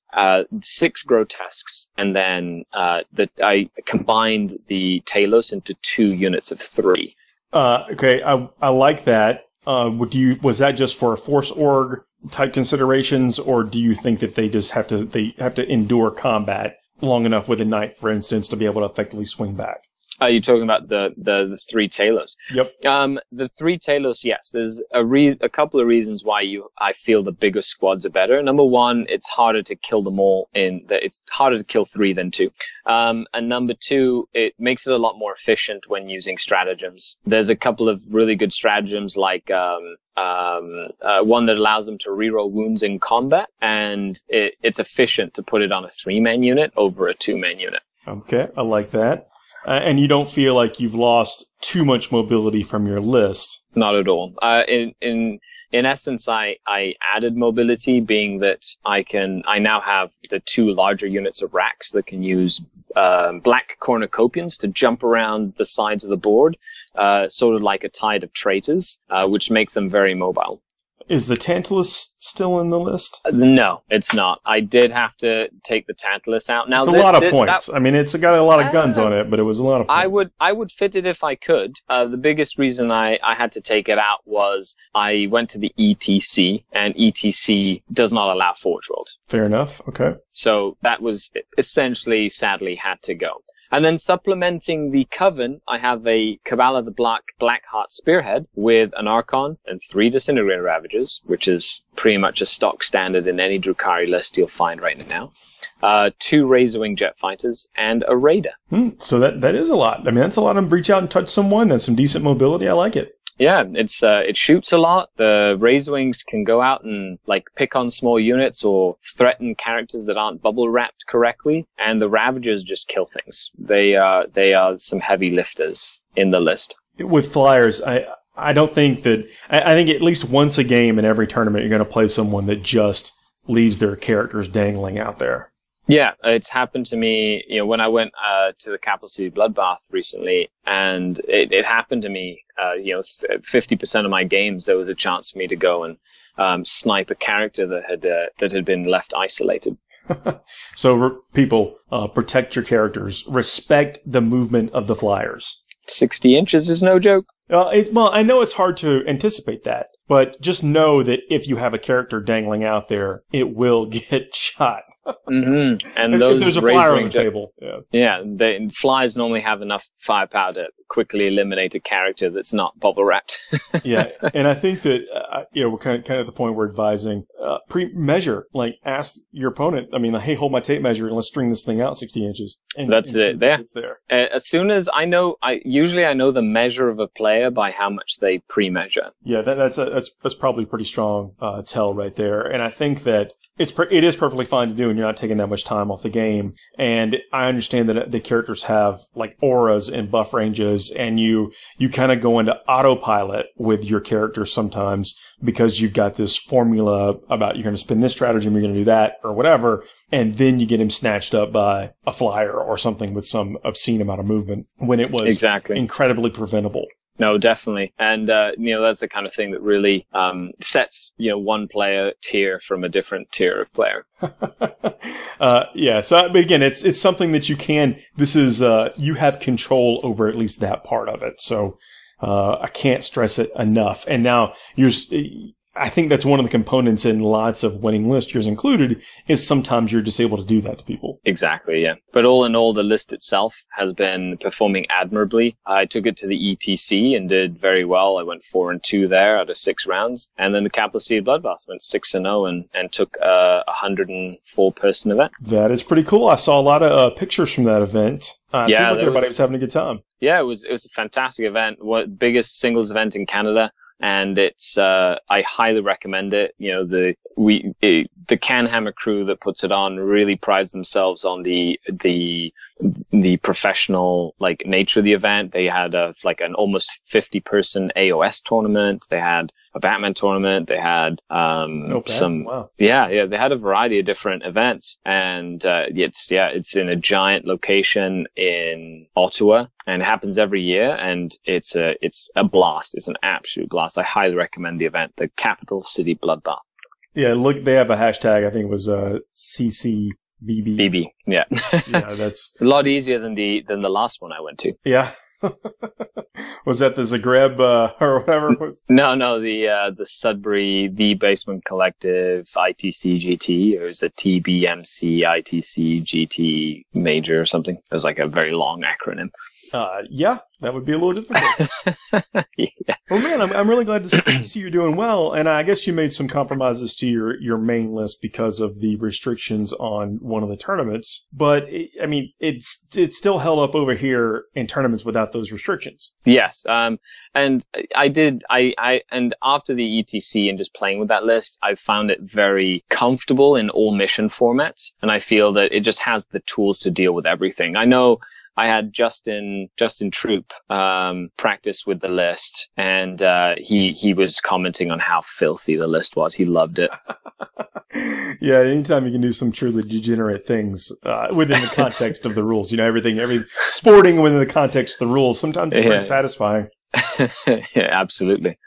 6 grotesques, and then I combined the Tailors into 2 units of 3. Okay, I like that. Was that just for Force Org type considerations, or do you think that they just have to endure combat long enough with a knight, for instance, to be able to effectively swing back? Are you talking about the 3 Tailors? Yep. The 3 Tailors, yes. There's a couple of reasons why I feel the bigger squads are better. Number one, it's harder to kill them all it's harder to kill 3 than 2. And number 2, it makes it a lot more efficient when using stratagems. There's a couple of really good stratagems like one that allows them to reroll wounds in combat, and it's efficient to put it on a 3-man unit over a 2-man unit. Okay, I like that. And you don't feel like you've lost too much mobility from your list? Not at all. In essence, I added mobility, being that I now have the 2 larger units of racks that can use black cornucopians to jump around the sides of the board, sort of like a tide of traitors, which makes them very mobile. Is the Tantalus still in the list? No, it's not. I did have to take the Tantalus out. Now, it's a lot of points. I mean, it's got a lot of guns on it, but it was a lot of points. I would fit it if I could. The biggest reason I had to take it out was I went to the ETC, and ETC does not allow Forge World. Fair enough. Okay. So that was essentially, sadly, had to go. And then supplementing the Coven, I have a Cabal of the Blackheart Spearhead with an Archon and 3 Disintegrator Ravagers, which is pretty much a stock standard in any Dracarii list you'll find right now. 2 Razorwing Jet Fighters, and a Raider. So that is a lot. I mean, that's a lot of reach out and touch someone. That's some decent mobility. I like it. Yeah, it shoots a lot. The Razorwings can go out and pick on small units or threaten characters that aren't bubble wrapped correctly, and the Ravagers just kill things. They are some heavy lifters in the list. With Flyers, I don't think that I think at least once a game in every tournament you're going to play someone that just leaves their characters dangling out there. Yeah, it's happened to me, when I went to the Capital City Bloodbath recently, and it happened to me, 50% of my games, there was a chance for me to go and snipe a character that had been left isolated. So people, protect your characters. Respect the movement of the Flyers. 60 inches is no joke. Well, I know it's hard to anticipate that, but just know that if you have a character dangling out there, it will get shot. Mm-hmm. And if those there's a razor flyer on the wings table. Yeah. flies normally have enough firepower to quickly eliminate a character that's not bubble wrapped. Yeah, and I think that we're kind of at the point where advising pre-measure, like ask your opponent. I mean, hey, hold my tape measure and let's string this thing out 60 inches. And that's it. There. It's there. As soon as I know, I know the measure of a player by how much they pre-measure. Yeah, that's probably a pretty strong tell right there. And I think that it is perfectly fine to do, and you're not taking that much time off the game. And I understand that the characters have like auras and buff ranges, and you kind of go into autopilot with your characters sometimes because you've got this formula about you're going to spin this stratagem, you're going to do that, or whatever, and then you get him snatched up by a flyer or something with some obscene amount of movement when it was incredibly preventable. No, definitely. And, that's the kind of thing that really sets, one player tier from a different tier of player. Yeah. So, but again, it's something that you can, you have control over at least that part of it. So, I can't stress it enough. And now I think that's one of the components in lots of winning lists, yours included, is sometimes you're just able to do that to people. Exactly, yeah. But all in all, the list itself has been performing admirably. I took it to the ETC and did very well. I went 4-2 there out of 6 rounds. And then the Capital City Bloodbath went 6-0 and took a 104-person event. That is pretty cool. I saw a lot of pictures from that event. Seems like everybody was having a good time. Yeah, it was a fantastic event. Biggest singles event in Canada. And it's, I highly recommend it. The Canhammer crew that puts it on really prides themselves on the professional, nature of the event. They had an almost 50-person AOS tournament. They had a Batman tournament. They had, they had a variety of different events. And, it's in a giant location in Ottawa, and it happens every year. And it's a blast. It's an absolute blast. I highly recommend the event, the Capital City Bloodbath. Yeah, look, they have a hashtag. I think it was CCBB. BB, yeah. Yeah, that's a lot easier than the last one I went to. Yeah. Was that the Zagreb or whatever it was? No, the Sudbury, the Basement Collective, ITC GT. It was a TBMC ITC GT major or something. It was like a very long acronym. Yeah, that would be a little difficult. Yeah. Well, man, I'm really glad to see you're doing well, and I guess you made some compromises to your main list because of the restrictions on one of the tournaments. But it's still held up over here in tournaments without those restrictions. Yes, and I did. And after the ETC and just playing with that list, I found it very comfortable in all mission formats, and I feel that it just has the tools to deal with everything. I know. I had Justin Troop practice with the list, and he was commenting on how filthy the list was. He loved it. Yeah, anytime you can do some truly degenerate things within the context of the rules, every sporting within the context of the rules, sometimes it's very satisfying. Yeah, absolutely.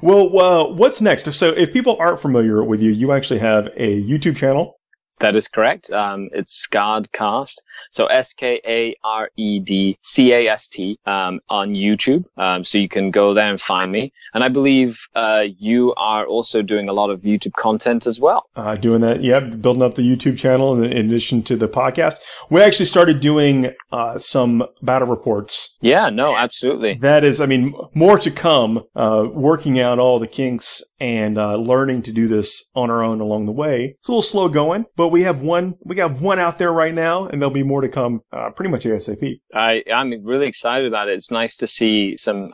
Well, what's next? So if people aren't familiar with you, you actually have a YouTube channel. That is correct. It's Godcast. So SKAREDCAST on YouTube. So you can go there and find me. And I believe you are also doing a lot of YouTube content as well. Doing that, yeah, building up the YouTube channel in addition to the podcast. We actually started doing some battle reports. Yeah, no, absolutely. That is, more to come. Working out all the kinks and learning to do this on our own along the way. It's a little slow going, but we have one out there right now, and there'll be more to come pretty much ASAP. I'm really excited about it. It's nice to see some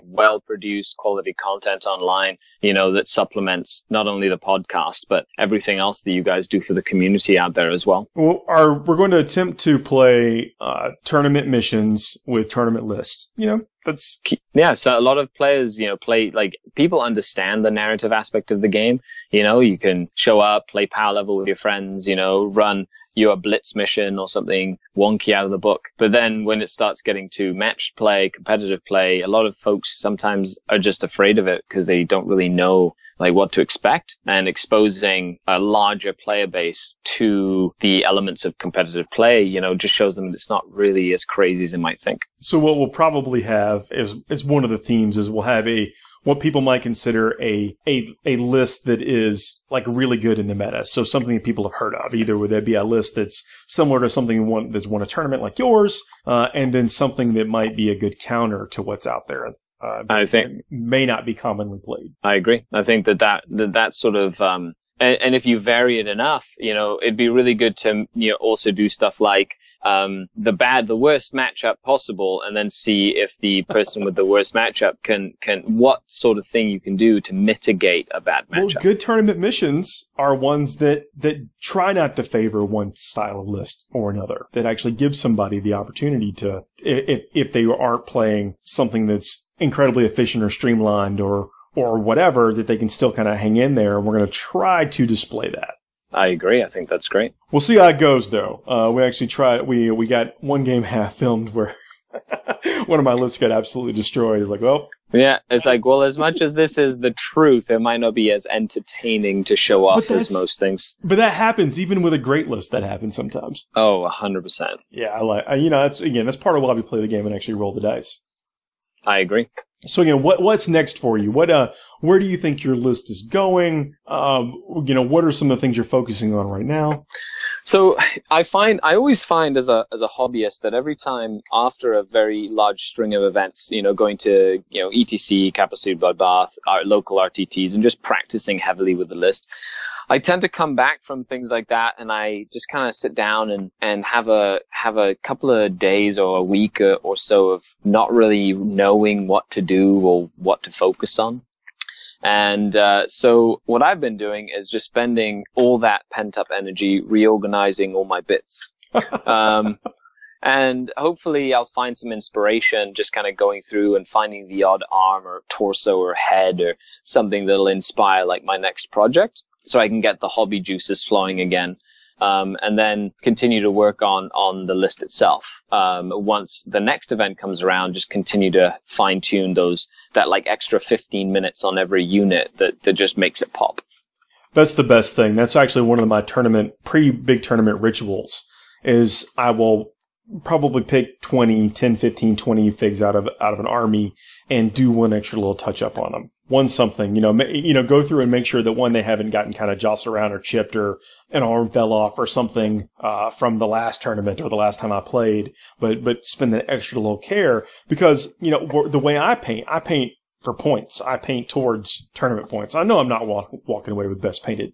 well-produced quality content online, that supplements not only the podcast, but everything else that you guys do for the community out there as well. Well, we're going to attempt to play tournament missions with tournament lists. So a lot of players, play, people understand the narrative aspect of the game. You can show up, play power level with your friends, run your blitz mission or something wonky out of the book. But then when it starts getting to matched play, competitive play, a lot of folks sometimes are just afraid of it because they don't really know what to expect, and exposing a larger player base to the elements of competitive play, just shows them that it's not really as crazy as they might think. So what we'll probably have is one of the themes is we'll have a what people might consider a list that is like really good in the meta. So something that people have heard of. Either would that be a list that's similar to something that's won a tournament like yours, and then something that might be a good counter to what's out there. I think may not be commonly played. I agree. I think that sort of, and if you vary it enough, it'd be really good to, also do stuff like, the worst matchup possible, and then see if the person with the worst matchup can what sort of thing you can do to mitigate a bad matchup. Well, good tournament missions are ones that try not to favor one style of list or another, that actually give somebody the opportunity to, if they aren't playing something that's incredibly efficient or streamlined or whatever, that they can still kind of hang in there. And we're going to try to display that. I agree. I think that's great. We'll see how it goes, though. We actually tried. We got one game half filmed where one of my lists got absolutely destroyed. It's like, well, yeah. It's like, well, as much as this is the truth, it might not be as entertaining to show off as most things. But that happens even with a great list. That happens sometimes. Oh, 100%. Yeah, that's part of why we play the game and actually roll the dice. I agree. So again, what's next for you? Where do you think your list is going? What are some of the things you're focusing on right now? So I always find as a hobbyist that every time after a very large string of events, going to, ETC, Capital City Bloodbath, our local RTTs, and just practicing heavily with the list, I tend to come back from things like that, and I just kind of sit down and have a couple of days or a week or so of not really knowing what to do or what to focus on. And so what I've been doing is just spending all that pent-up energy reorganizing all my bits. And hopefully I'll find some inspiration just kind of going through and finding the odd arm or torso or head or something that'll inspire like my next project, so I can get the hobby juices flowing again. And then continue to work on the list itself. Once the next event comes around, just continue to fine tune that like extra 15 minutes on every unit that just makes it pop. That's the best thing. That's actually one of my pre-big tournament rituals, is I will probably pick 10, 15, 20 figs out of an army and do one extra little touch up on them. One something, go through and make sure that one, they haven't gotten kind of jostled around or chipped or an arm fell off or something, from the last tournament or the last time I played, but spend that extra little care because, the way I paint for points. I paint towards tournament points. I know I'm not walking away with best painted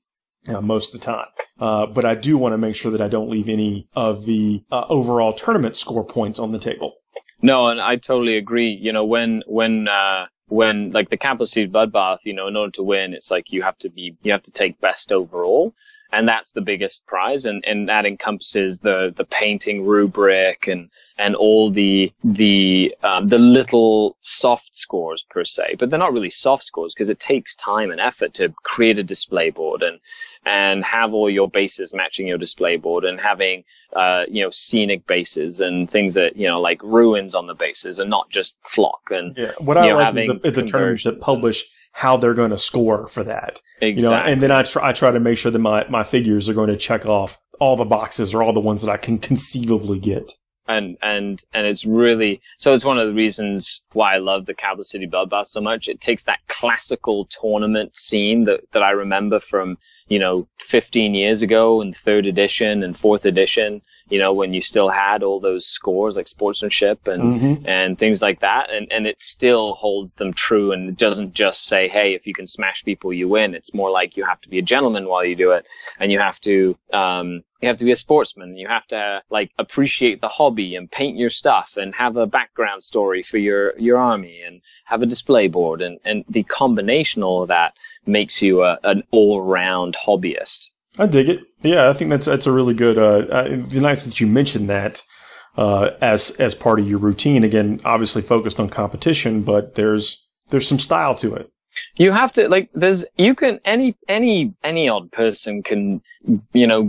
most of the time. But I do want to make sure that I don't leave any of the overall tournament score points on the table. No, and I totally agree. When like the Capital City Bloodbath, in order to win, it's like you have to take best overall. And that's the biggest prize. And that encompasses the painting rubric and all the little soft scores per se, but they're not really soft scores because it takes time and effort to create a display board and have all your bases matching your display board and having, scenic bases and things that, like ruins on the bases and not just flock. And what I like is the tournaments that publish how they're going to score for that. Exactly. And then I try to make sure that my figures are going to check off all the boxes or all the ones that I can conceivably get. And it's really, so it's one of the reasons why I love the Capital City Bloodbath so much. It takes that classical tournament scene that I remember from, 15 years ago in 3rd edition and 4th edition, when you still had all those scores like sportsmanship and things like that. And it still holds them true. And it doesn't just say, hey, if you can smash people, you win. It's more like you have to be a gentleman while you do it. And you have to be a sportsman. You have to appreciate the hobby and paint your stuff and have a background story for your army and have a display board. And the combination of all of that makes you an all-round hobbyist. I dig it. Yeah, I think that's a really good. It's nice that you mentioned that as part of your routine. Again, obviously focused on competition, but there's some style to it. You have to any odd person can,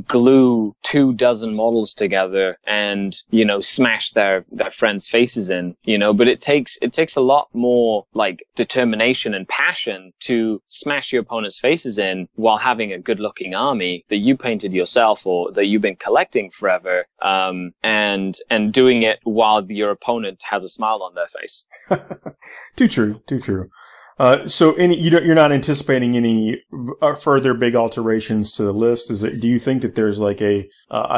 glue 24 models together and, smash their friends' faces in, but it takes a lot more determination and passion to smash your opponent's faces in while having a good looking army that you painted yourself or that you've been collecting forever, and doing it while your opponent has a smile on their face. Too true. So you're not anticipating any further big alterations to the list? Do you think that there's like a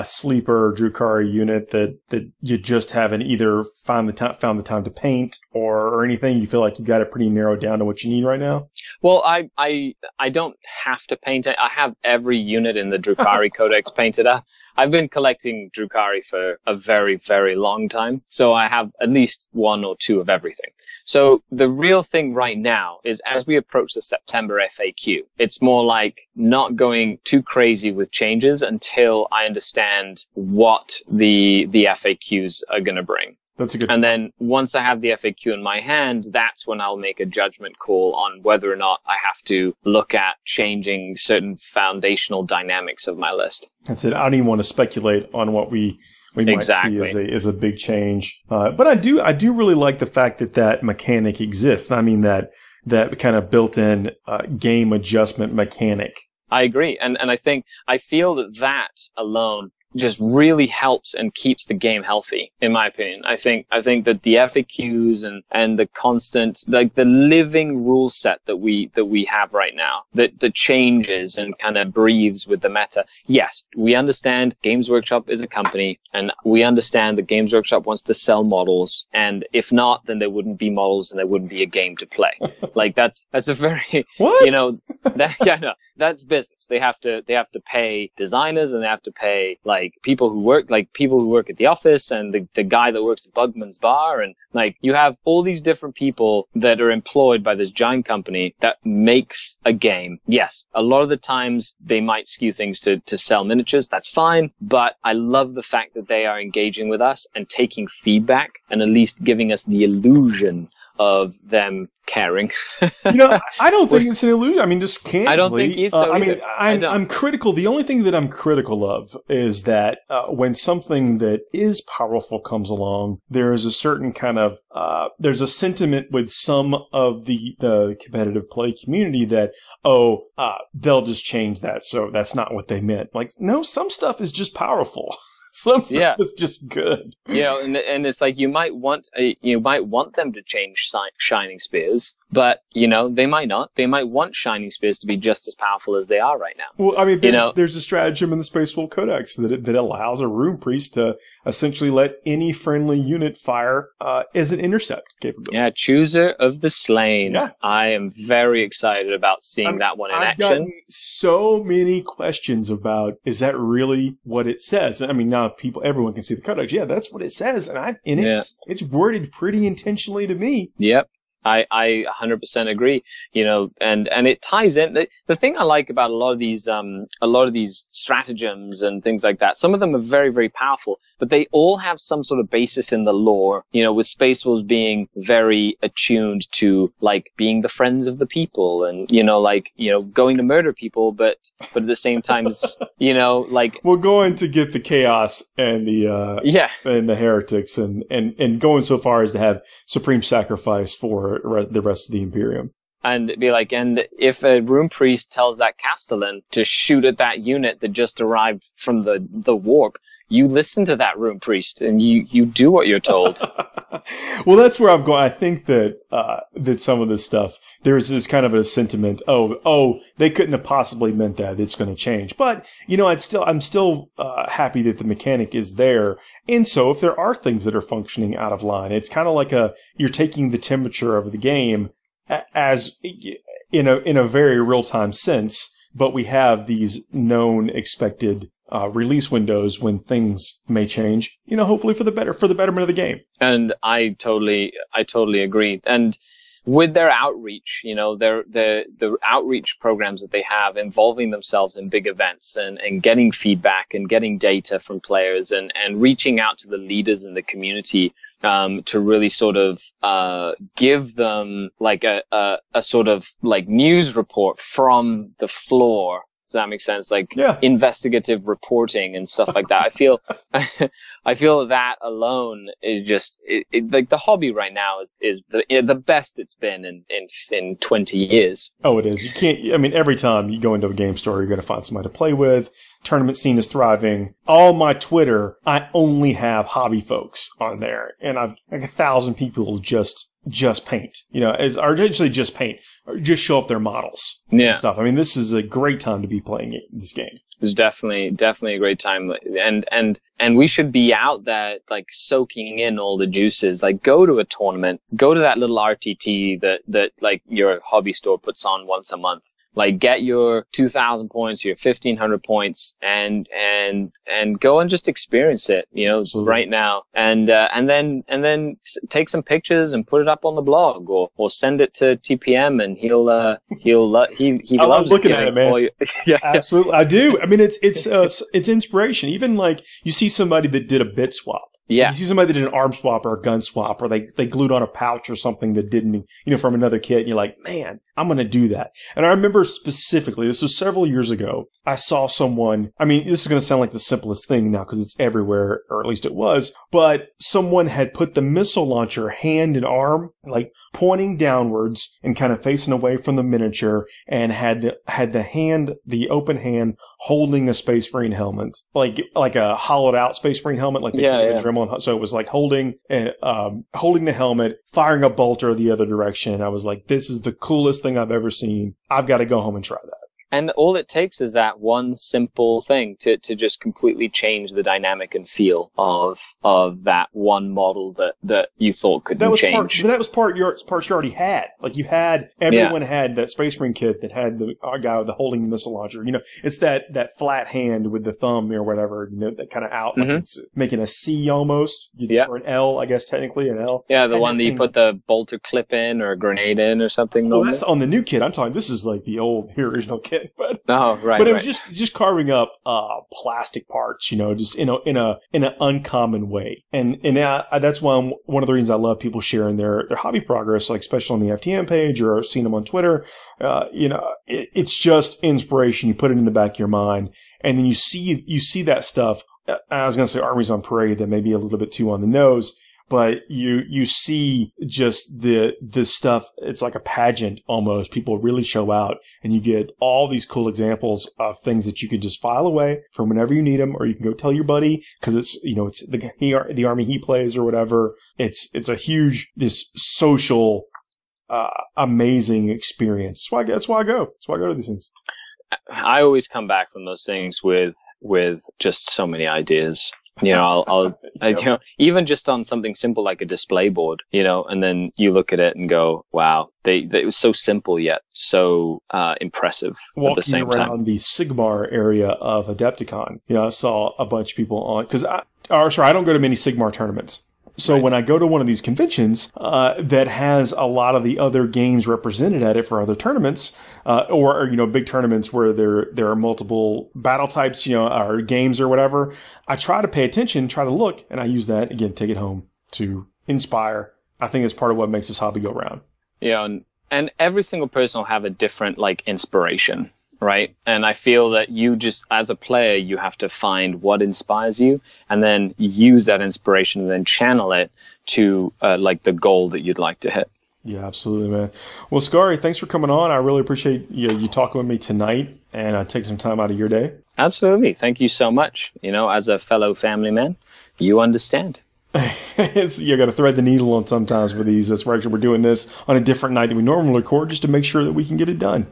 sleeper Drukhari unit that you just haven't either found the time to paint or anything? You feel like you got it pretty narrowed down to what you need right now? Well, I don't have to paint it. I have every unit in the Drukhari Codex painted up. I've been collecting Drukhari for a very, very long time, so I have at least one or two of everything. So the real thing right now is as we approach the September FAQ, it's more like not going too crazy with changes until I understand what the FAQs are going to bring. That's a good. And then once I have the FAQ in my hand, that's when I'll make a judgment call on whether or not I have to look at changing certain foundational dynamics of my list. That's it. I don't even want to speculate on what we might see as a big change. But I do really like the fact that mechanic exists. I mean that kind of built-in game adjustment mechanic. I agree. And I feel that alone just really helps and keeps the game healthy, in my opinion. I think that the FAQs and the constant, like the living rule set that we have right now, that changes and kind of breathes with the meta. Yes, we understand Games Workshop is a company, and we understand that Games Workshop wants to sell models, and if not, then there wouldn't be models and there wouldn't be a game to play. Like that's a very, what? That's business. They have to pay designers, and they have to pay people who work at the office, and the guy that works at Bugman's Bar, and you have all these different people that are employed by this giant company that makes a game. Yes, a lot of the times they might skew things to sell miniatures. That's fine, but I love the fact that they are engaging with us and taking feedback and at least giving us the illusion of them caring. I don't think it's an illusion. I mean, just candidly. I don't think so. I'm critical. The only thing that I'm critical of is that when something that is powerful comes along, there is a certain kind of there's a sentiment with some of the competitive play community that they'll just change that, so that's not what they meant. No, some stuff is just powerful. Some stuff is just good. And it's like you might want them to change Shining Spears, but they might not. They might want Shining Spears to be just as powerful as they are right now. Well, I mean, there's a stratagem in the Space Wolf Codex that allows a Rune Priest to essentially let any friendly unit fire as an intercept capability. Yeah, Chooser of the Slain. Yeah. I am very excited about seeing that one in action. I've gotten so many questions about, is that really what it says? I mean, now everyone can see the Codex. Yeah, that's what it says, and it's worded pretty intentionally to me. Yep. I 100% agree, and it ties in. The thing I like about a lot of these stratagems and things like that, some of them are very, very powerful, but they all have some sort of basis in the lore, with Space Wolves being very attuned to, being the friends of the people and, going to murder people, but at the same time, we're going to get the chaos and and the heretics and going so far as to have supreme sacrifice for the rest of the Imperium. And be and if a Rune Priest tells that Castellan to shoot at that unit that just arrived from the warp, you listen to that Rune Priest and you do what you're told. Well, that's where I'm going. I think that some of this stuff, there's this kind of a sentiment, they couldn't have possibly meant that. It's going to change. But, I'm still happy that the mechanic is there. And so if there are things that are functioning out of line, it's kind of like you're taking the temperature of the game as in a very real-time sense, but we have these known expected release windows when things may change, hopefully for the betterment of the game. And I totally agree. And with their outreach, the outreach programs that they have involving themselves in big events and getting feedback and getting data from players and reaching out to the leaders in the community to really sort of give them a sort of news report from the floor. Does that make sense? Investigative reporting and stuff like that. I feel that alone is just the hobby right now is the best it's been in 20 years. Oh, it is. You can't. I mean, every time you go into a game store, you're going to find somebody to play with. Tournament scene is thriving. All my Twitter, I only have hobby folks on there, and I've 1,000 people just just paint, or actually just paint, or just show off their models and stuff. I mean, this is a great time to be playing this game. It's definitely a great time. And we should be out there, like, soaking in all the juices. Like, go to a tournament, go to that little RTT that like your hobby store puts on once a month. Like, get your 2,000 points, your 1,500 points, and go and just experience it, Absolutely. Right now. And then take some pictures and put it up on the blog, or send it to TPM, and he I love loves looking at it, man. Yeah. Absolutely. I do. I mean, it's inspiration. Even like you see somebody that did a bit swap. Yeah. You see somebody that did an arm swap or a gun swap, or they glued on a pouch or something that didn't, from another kit, and you're like, man, I'm going to do that. And I remember specifically, this was several years ago, I saw someone, I mean, this is going to sound like the simplest thing now because it's everywhere, or at least it was, but someone had put the missile launcher hand and arm, like pointing downwards and kind of facing away from the miniature, and had the open hand holding a Space Marine helmet, like a hollowed out Space Marine helmet, like so it was like holding the helmet, firing a bolter the other direction. I was like, this is the coolest thing I've ever seen. I've got to go home and try that. And all it takes is that one simple thing to just completely change the dynamic and feel of that one model that you thought couldn't change. That was part you already had. Like everyone had that Space Marine kit that had the guy with the holding missile launcher. It's that flat hand with the thumb or whatever, that kind of out, like it's making a C almost, or an L, I guess technically an L. Yeah, the one that you put the bolter clip in or a grenade in or something. Well, that's on the new kit. I'm talking. This is like the original kit. But it was just carving up plastic parts, just in an uncommon way, and that's one of the reasons I love people sharing their hobby progress, like especially on the FTM page or seeing them on Twitter. It's just inspiration. You put it in the back of your mind, and then you see that stuff. I was going to say Armies on Parade, that may be a little bit too on the nose. But you see just the stuff. It's like a pageant almost. People really show out, and you get all these cool examples of things that you can just file away from whenever you need them, or you can go tell your buddy because it's it's the army he plays or whatever. It's a huge social amazing experience. That's why I go. That's why I go to these things. I always come back from those things with just so many ideas. I'll even just on something simple like a display board, and then you look at it and go, wow, it was so simple yet so impressive at the same time. Walking around the Sigmar area of Adepticon, I saw a bunch of people on, I don't go to many Sigmar tournaments. So when I go to one of these conventions that has a lot of the other games represented at it for other tournaments, or big tournaments where there are multiple battle types, or games or whatever, I try to pay attention, try to look, and I use that again, take it home to inspire. I think it's part of what makes this hobby go round. Yeah, and every single person will have a different inspiration. Right. And I feel that you just, as a player, you have to find what inspires you and then use that inspiration and then channel it to the goal that you'd like to hit. Yeah, absolutely, man. Well, Scary, thanks for coming on. I really appreciate you talking with me tonight and taking some time out of your day. Absolutely. Thank you so much. As a fellow family man, you understand. You got to thread the needle on sometimes with these. That's why we're doing this on a different night than we normally record just to make sure that we can get it done.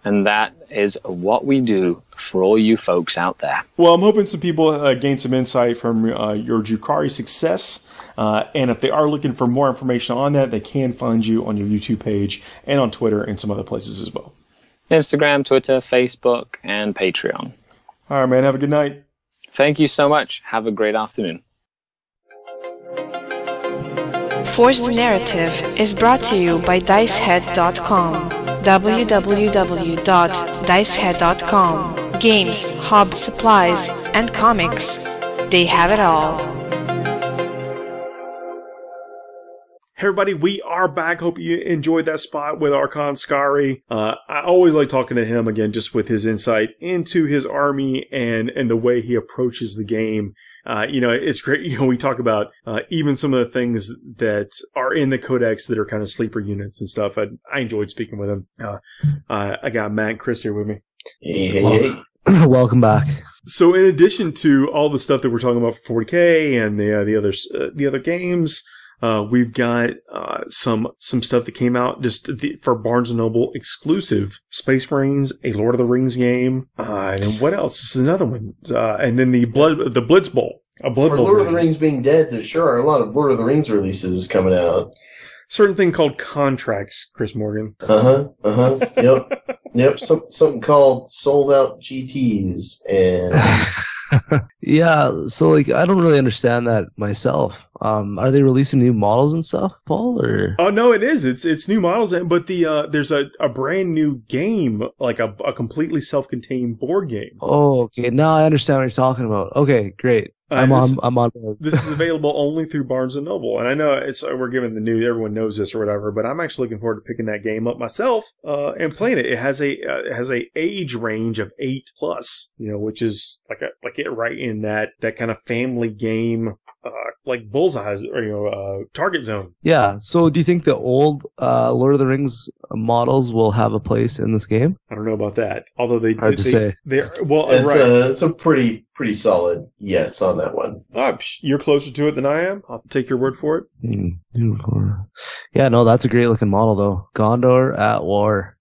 And that is what we do for all you folks out there. Well, I'm hoping some people gain some insight from your Dracaries success. And if they are looking for more information on that, they can find you on your YouTube page and on Twitter and some other places as well. Instagram, Twitter, Facebook, and Patreon. All right, man. Have a good night. Thank you so much. Have a great afternoon. Forge the Narrative is brought to you by DiceHead.com. www.dicehead.com. Games, hobby, supplies, and comics. They have it all. Hey everybody, we are back. Hope you enjoyed that spot with Archon Scary. I always like talking to him again, just with his insight into his army and the way he approaches the game. It's great. We talk about even some of the things that are in the Codex that are kind of sleeper units and stuff. I enjoyed speaking with him. I got Matt and Chris here with me. Hey. Welcome back. So in addition to all the stuff that we're talking about for 40k and the other games, We've got some stuff that came out just for Barnes & Noble exclusive. Space Marines, a Lord of the Rings game. And what else? This is another one. And then the Blitz Bowl. A Blood Bowl. For Lord game. of the Rings being dead, there sure are a lot of Lord of the Rings releases coming out. Certain thing called contracts, Chris Morgan. Yep. Something called sold out GTs and Yeah, so like I don't really understand that myself. Are they releasing new models and stuff, Paul? Or Oh no, it is. It's new models, but there's a brand new game, like a completely self-contained board game. oh, okay, now I understand what you're talking about. Okay, great. I'm on board. This is available only through Barnes and Noble, and I know we're giving the news. Everyone knows this or whatever, but I'm actually looking forward to picking that game up myself and playing it. It has a age range of 8+, which is like it right in that kind of family game, like Bullseye's or Target Zone. Yeah. So, do you think the old Lord of the Rings models will have a place in this game? I don't know about that. Although they Hard to say. it's a pretty solid yes on that one. You're closer to it than I am. I'll take your word for it. Yeah, no, that's a great looking model though. Gondor at war.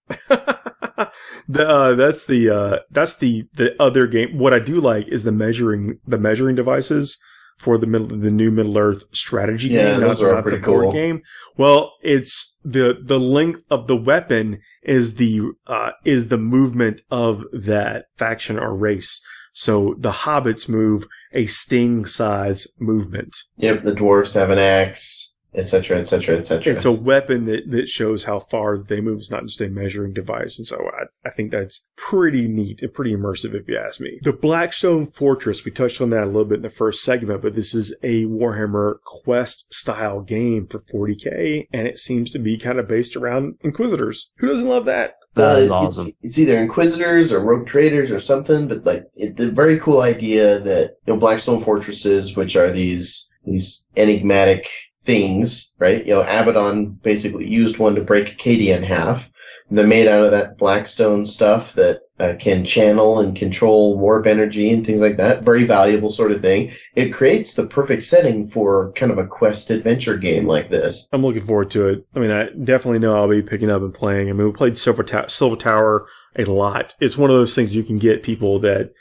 That's the other game. What I do like is the measuring devices for the new Middle Earth strategy game, those are pretty cool. Board game. Well, it's the length of the weapon is the movement of that faction or race. So the hobbits move a sting size movement. Yep, the dwarves have an axe, etc., etc., etc. It's a weapon that shows how far they move. It's not just a measuring device. And so I think that's pretty neat and pretty immersive, if you ask me. The Blackstone Fortress, we touched on that a little bit in the first segment, but this is a Warhammer Quest style game for 40k, and it seems to be kind of based around Inquisitors. Who doesn't love that? That is awesome. It's either Inquisitors or Rogue Traders or something, but the very cool idea that Blackstone Fortresses, which are these enigmatic things, right? Abaddon basically used one to break Acadia in half. They're made out of that Blackstone stuff that can channel and control warp energy and things like that. Very valuable sort of thing. It creates the perfect setting for kind of a quest adventure game like this. I'm looking forward to it. I mean, I definitely know I'll be picking up and playing. I mean, we played Silver Tower a lot. It's one of those things you can get people that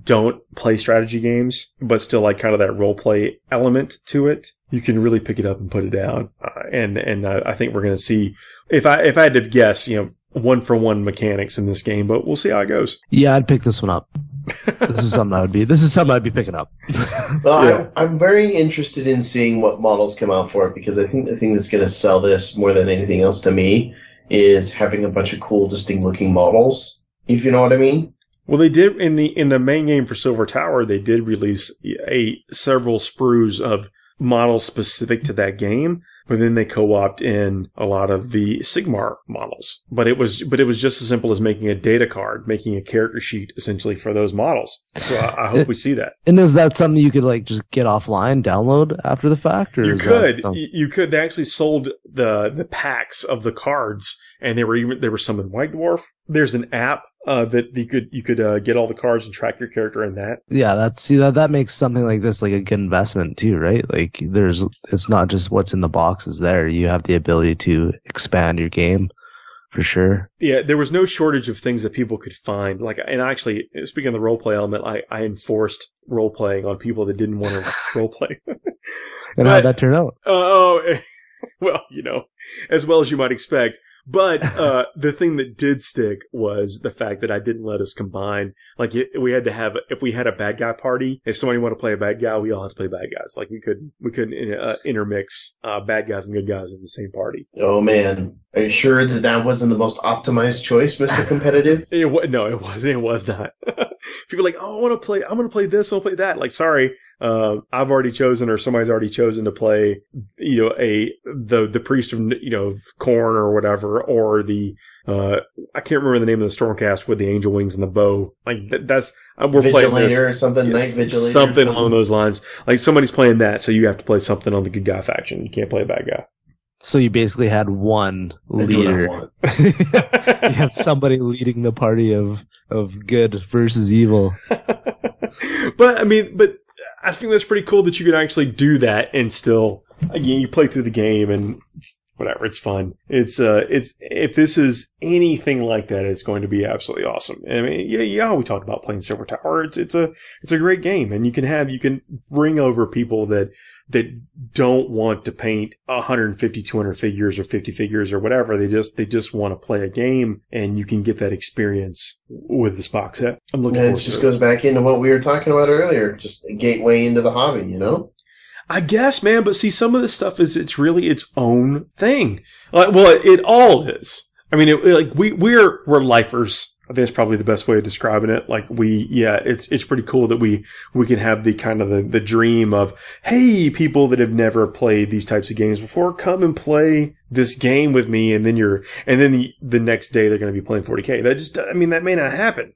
don't play strategy games, but still like kind of that role play element to it. You can really pick it up and put it down. And I think we're going to see, if I had to guess, 1-for-1 mechanics in this game, but we'll see how it goes. Yeah, I'd pick this one up. This is something I'd be picking up. Well, I'm very interested in seeing what models come out for it, because I think the thing that's going to sell this more than anything else to me is having a bunch of cool, distinct looking models, if you know what I mean. Well, they did in the main game for Silver Tower, they did release several sprues of models specific to that game, but then they co-opt in a lot of the Sigmar models. But it was just as simple as making a data card, making a character sheet essentially for those models. So I hope we see that. And is that something you could just get offline, download after the fact? Or you could. They actually sold the packs of the cards, and there were some in White Dwarf. There's an app that you could get all the cards and track your character in that. Yeah, that makes something like this like a good investment too, right? Like it's not just what's in the boxes there. You have the ability to expand your game for sure. Yeah, there was no shortage of things that people could find. And actually, speaking of the roleplay element, I enforced role playing on people that didn't want to role play. And how'd that turn out? Well, as well as you might expect. But the thing that did stick was the fact that I didn't let us combine. We had to have, if we had a bad guy party, if somebody wanted to play a bad guy, we all had to play bad guys. We couldn't intermix bad guys and good guys in the same party. Oh man, are you sure that wasn't the most optimized choice, Mr. Competitive? No, it wasn't. It was not. People are like, oh, I'm going to play this, I'll play that. Sorry, I've already chosen, or somebody's already chosen to play, the priest of Khorne or whatever, or the I can't remember the name of the Stormcast with the angel wings and the bow. That's we're playing this or something, Night Vigilator, something along those lines. Somebody's playing that, so you have to play something on the good guy faction. You can't play a bad guy. So you basically had one leader. You have somebody leading the party of good versus evil. But I think that's pretty cool that you can actually do that and still again, you play through the game and whatever, it's fun. It's if this is anything like that, it's going to be absolutely awesome. I mean, yeah, we talked about playing Silver Tower. It's a great game, and you can bring over people that don't want to paint 150, 200 figures or 50 figures or whatever. They just want to play a game, and you can get that experience with this box set. I'm looking forward to it. It just goes back into what we were talking about earlier, just a gateway into the hobby, you know? I guess, man, but see, some of this stuff it's really its own thing. It all is. I mean, we're lifers. I think that's probably the best way of describing it. It's pretty cool that we can have the kind of the dream of, hey, people that have never played these types of games before, come and play this game with me, and then the next day they're going to be playing 40k. That may not happen.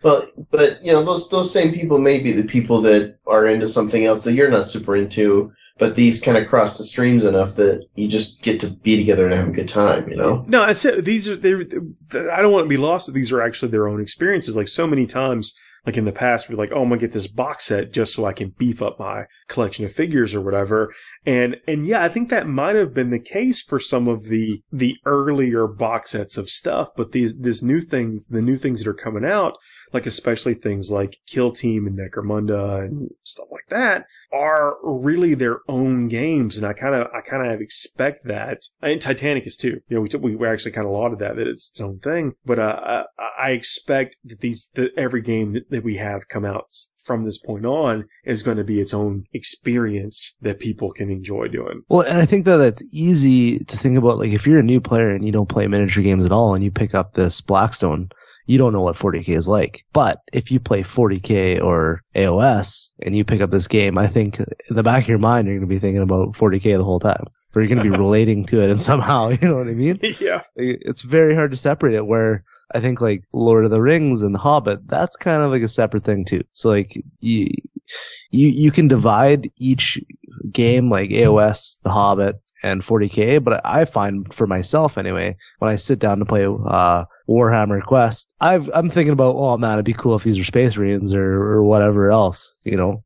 But those same people may be the people that are into something else that you're not super into, but these kind of cross the streams enough that you just get to be together and have a good time, you know? No, I said I don't want to be lost that these are actually their own experiences. Like so many times, like in the past, we're like, oh, I'm going to get this box set just so I can beef up my collection of figures or whatever. And yeah, I think that might have been the case for some of the earlier box sets of stuff. But the new things that are coming out, like especially things like Kill Team and Necromunda and stuff like that, are really their own games. And I kind of expect that. And Titanic is too. You know, we actually kind of lauded that it's its own thing. But I expect that every game that we have come out from this point on is going to be its own experience that people can enjoy doing. Well, and I think that that's easy to think about. Like if you're a new player and you don't play miniature games at all and you pick up this Blackstone, you don't know what 40k is like. But if you play 40k or AOS and you pick up this game, I think in the back of your mind, you're going to be thinking about 40k the whole time. Or you're going to be relating to it and somehow, you know what I mean? Yeah. It's very hard to separate it, where I think like Lord of the Rings and The Hobbit, that's kind of like a separate thing too. So like you can divide each game like AOS, The Hobbit, and 40k, but I find for myself anyway, when I sit down to play Warhammer Quest, I'm thinking about, oh man, it'd be cool if these were Space Marines or whatever else, you know.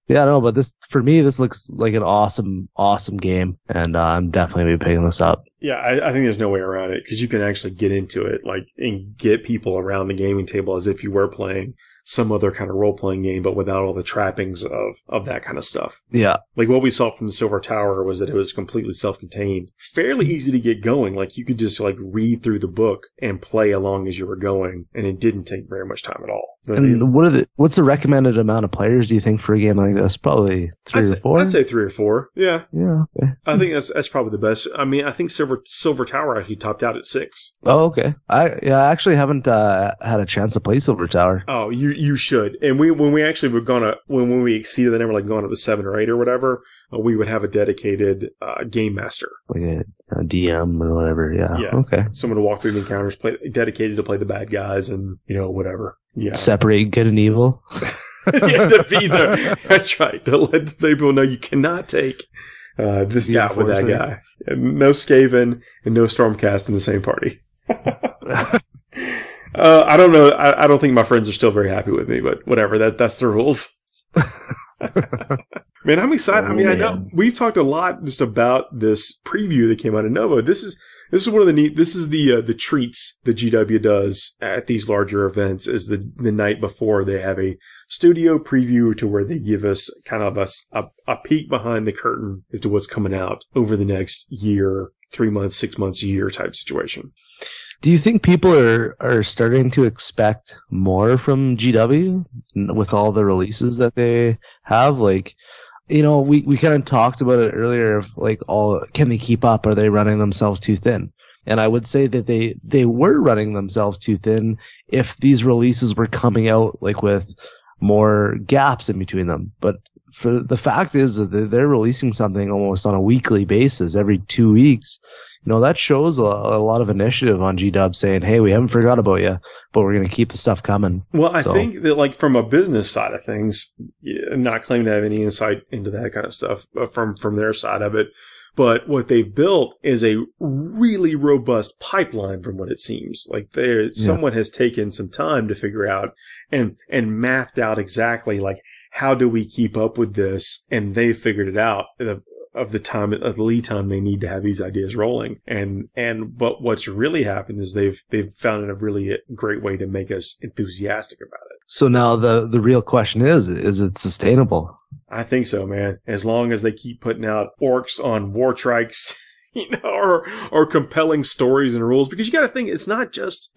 Yeah, no, but for me, this looks like an awesome game, and I'm definitely gonna be picking this up. Yeah, I think there's no way around it, because you can actually get into it, and get people around the gaming table as if you were playing some other kind of role-playing game, but without all the trappings of that kind of stuff. Yeah. Like what we saw from the Silver Tower was that it was completely self-contained. Fairly easy to get going. Like you could just read through the book and play along as you were going, and it didn't take very much time at all. And what's the recommended amount of players do you think for a game like this? Probably 3 or 4? I'd say 3 or 4. Yeah. Yeah. Okay. I think that's probably the best. I mean, I think Silver Tower actually topped out at 6. Oh, okay. I actually haven't had a chance to play Silver Tower. Oh, you should. And when we exceeded the number, like going up to 7 or 8 or whatever, we would have a dedicated game master, like a DM or whatever. Yeah. Okay. Someone to walk through the encounters, dedicated to play the bad guys, and whatever. Yeah. Separate good and evil. Yeah, to be there. That's right. To let the people know you cannot take this guy with that guy. And no Skaven and no Stormcast in the same party. I don't know. I don't think my friends are still very happy with me, but whatever. That's the rules. Man, I'm excited. I know we've talked a lot just about this preview that came out of Nova. This is one of the neat. This is the treats that GW does at these larger events. Is the night before they have a studio preview to where they give us kind of a peek behind the curtain as to what's coming out over the next year, 3 months, 6 months, a year type situation. Do you think people are starting to expect more from GW with all the releases that they have? Like, we kind of talked about it earlier of can they keep up? Are they running themselves too thin? And I would say that they were running themselves too thin if these releases were coming out with more gaps in between them. But for the fact is that they're releasing something almost on a weekly basis every 2 weeks. That shows a lot of initiative on GW saying, hey, we haven't forgot about you, but we're going to keep the stuff coming. Well, I think that from a business side of things, I'm not claiming to have any insight into that kind of stuff from their side of it. But what they've built is a really robust pipeline from what it seems. Someone has taken some time to figure out and mathed out exactly how do we keep up with this? And they figured it out. the time, of the lead time they need to have these ideas rolling. But what's really happened is they've found a really great way to make us enthusiastic about it. So now the real question is it sustainable? I think so, man. As long as they keep putting out orcs on war trikes, or compelling stories and rules, because you got to think it's not just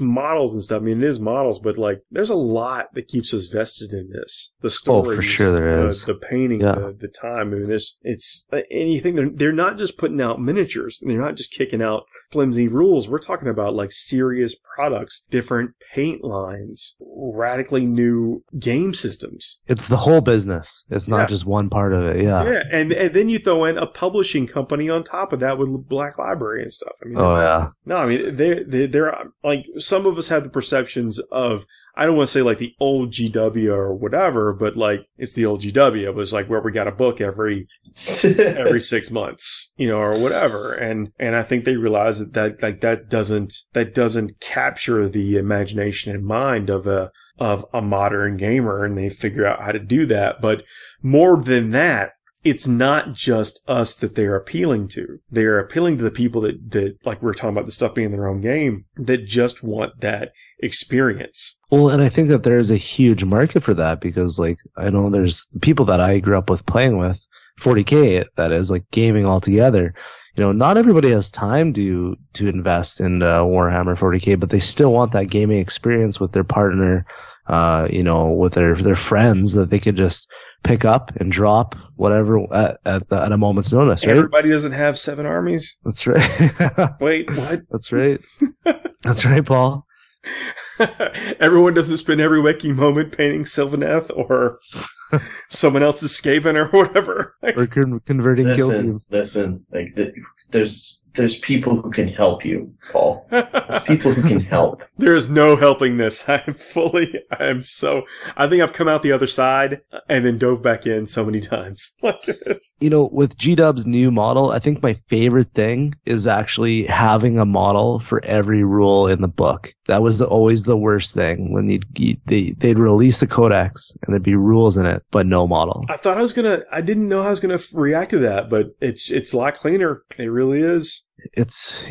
models and stuff. I mean, it is models, but like there's a lot that keeps us vested in this. The stories, for sure there is. The painting, the time. I mean, it's anything. They're not just putting out miniatures. They're not just kicking out flimsy rules. We're talking about like serious products, different paint lines, radically new game systems. It's the whole business. It's not just one part of it. Yeah. Yeah, and then you throw in a publishing company on top of that with Black Library and stuff. I mean, no, I mean they're like, some of us have the perceptions of, I don't want to say like the old GW or whatever, but like it's the old GW. It was like where we got a book every 6 months, or whatever. And I think they realize that doesn't capture the imagination and mind of a modern gamer, and they figure out how to do that. But more than that, it's not just us that they're appealing to. They're appealing to the people that like we were talking about, the stuff being in their own game, that just want that experience. Well, and I think that there's a huge market for that, because like I know there's people that I grew up with playing with, 40k, that is, like gaming all together. Not everybody has time to invest in Warhammer 40k, but they still want that gaming experience with their partner, with their friends, that they could just pick up and drop whatever at a moment's notice, right? Everybody doesn't have 7 armies. That's right. Wait, what? That's right. That's right, Paul. Everyone doesn't spend every waking moment painting Sylvaneth or someone else's Skaven or whatever. Or converting kill teams. Listen, like there's people who can help you, Paul. There's people who can help. There's no helping this. I think I've come out the other side and then dove back in so many times. With G-Dub's new model, I think my favorite thing is actually having a model for every rule in the book. That was always the worst thing, when they'd release the Codex and there'd be rules in it, but no model. I didn't know how I was gonna react to that, but it's a lot cleaner. It really is. It's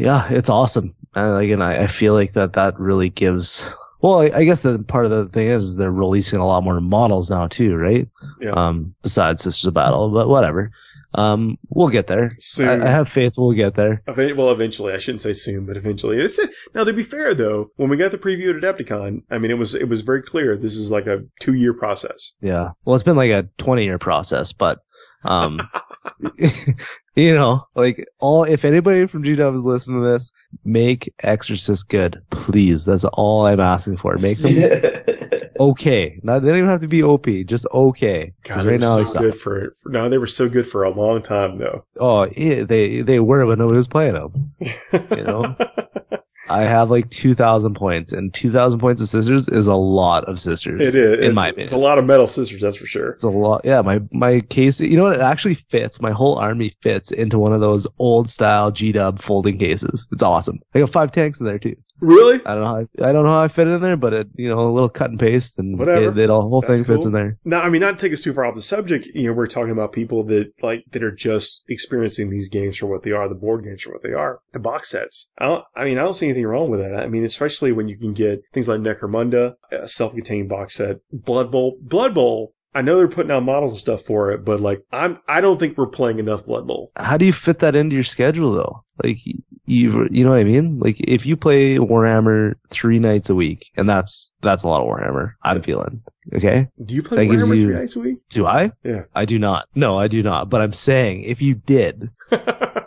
awesome. And I feel like that really gives. Well, I guess the part of the thing is they're releasing a lot more models now too, right? Yeah. Besides Sisters of Battle, but whatever. We'll get there. Soon. I have faith we'll get there. Well, eventually. I shouldn't say soon, but eventually. Now, to be fair, though, when we got the preview at Adepticon, I mean, it was very clear this is like a 2-year process. Yeah. Well, it's been like a 20-year process, but if anybody from GW is listening to this, make Exorcist good, please. That's all I'm asking for. Make them okay. They don't even have to be OP, just okay. God, right now, good for it. No, they were so good for a long time, though. Oh, yeah, they were, but nobody was playing them. I have like 2,000 points, and 2,000 points of Sisters is a lot of Sisters. It is. In my opinion. It's a lot of metal Sisters, that's for sure. It's a lot. Yeah, my case, it actually fits. My whole army fits into one of those old style G-Dub folding cases. It's awesome. I got 5 tanks in there too. Really? I don't know how I fit it in there, but a little cut and paste, and whatever. The whole thing fits in there. Now, I mean, not to take us too far off the subject, we're talking about people that are just experiencing these games for what they are, the board games for what they are, the box sets. I don't see anything wrong with that. I mean, especially when you can get things like Necromunda, a self-contained box set, Blood Bowl. I know they're putting out models and stuff for it, but I don't think we're playing enough Blood Bowl. How do you fit that into your schedule though? Like, you know what I mean? Like, if you play Warhammer 3 nights a week, and that's a lot of Warhammer, I'm feeling. Okay? Do you play Warhammer 3 nights a week? Do I? Yeah. I do not. No, I do not. But I'm saying, if you did,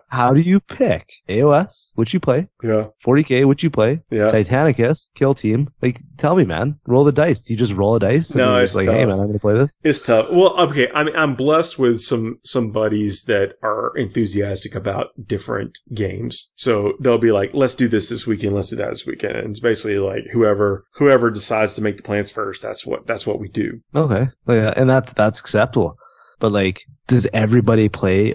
how do you pick? AOS, which you play? Yeah. 40k, which you play? Yeah. Titanicus, Kill Team. Like, tell me, man. Roll the dice. Do you just roll a dice? No, it's like, tough. Hey, man, I'm going to play this? It's tough. Well, okay. I mean, I'm blessed with some buddies that are enthusiastic about different games. So they'll be like, let's do this weekend. Let's do that this weekend. And it's basically like whoever decides to make the plans first, that's what we do. Okay. Yeah, and that's acceptable. But like, does everybody play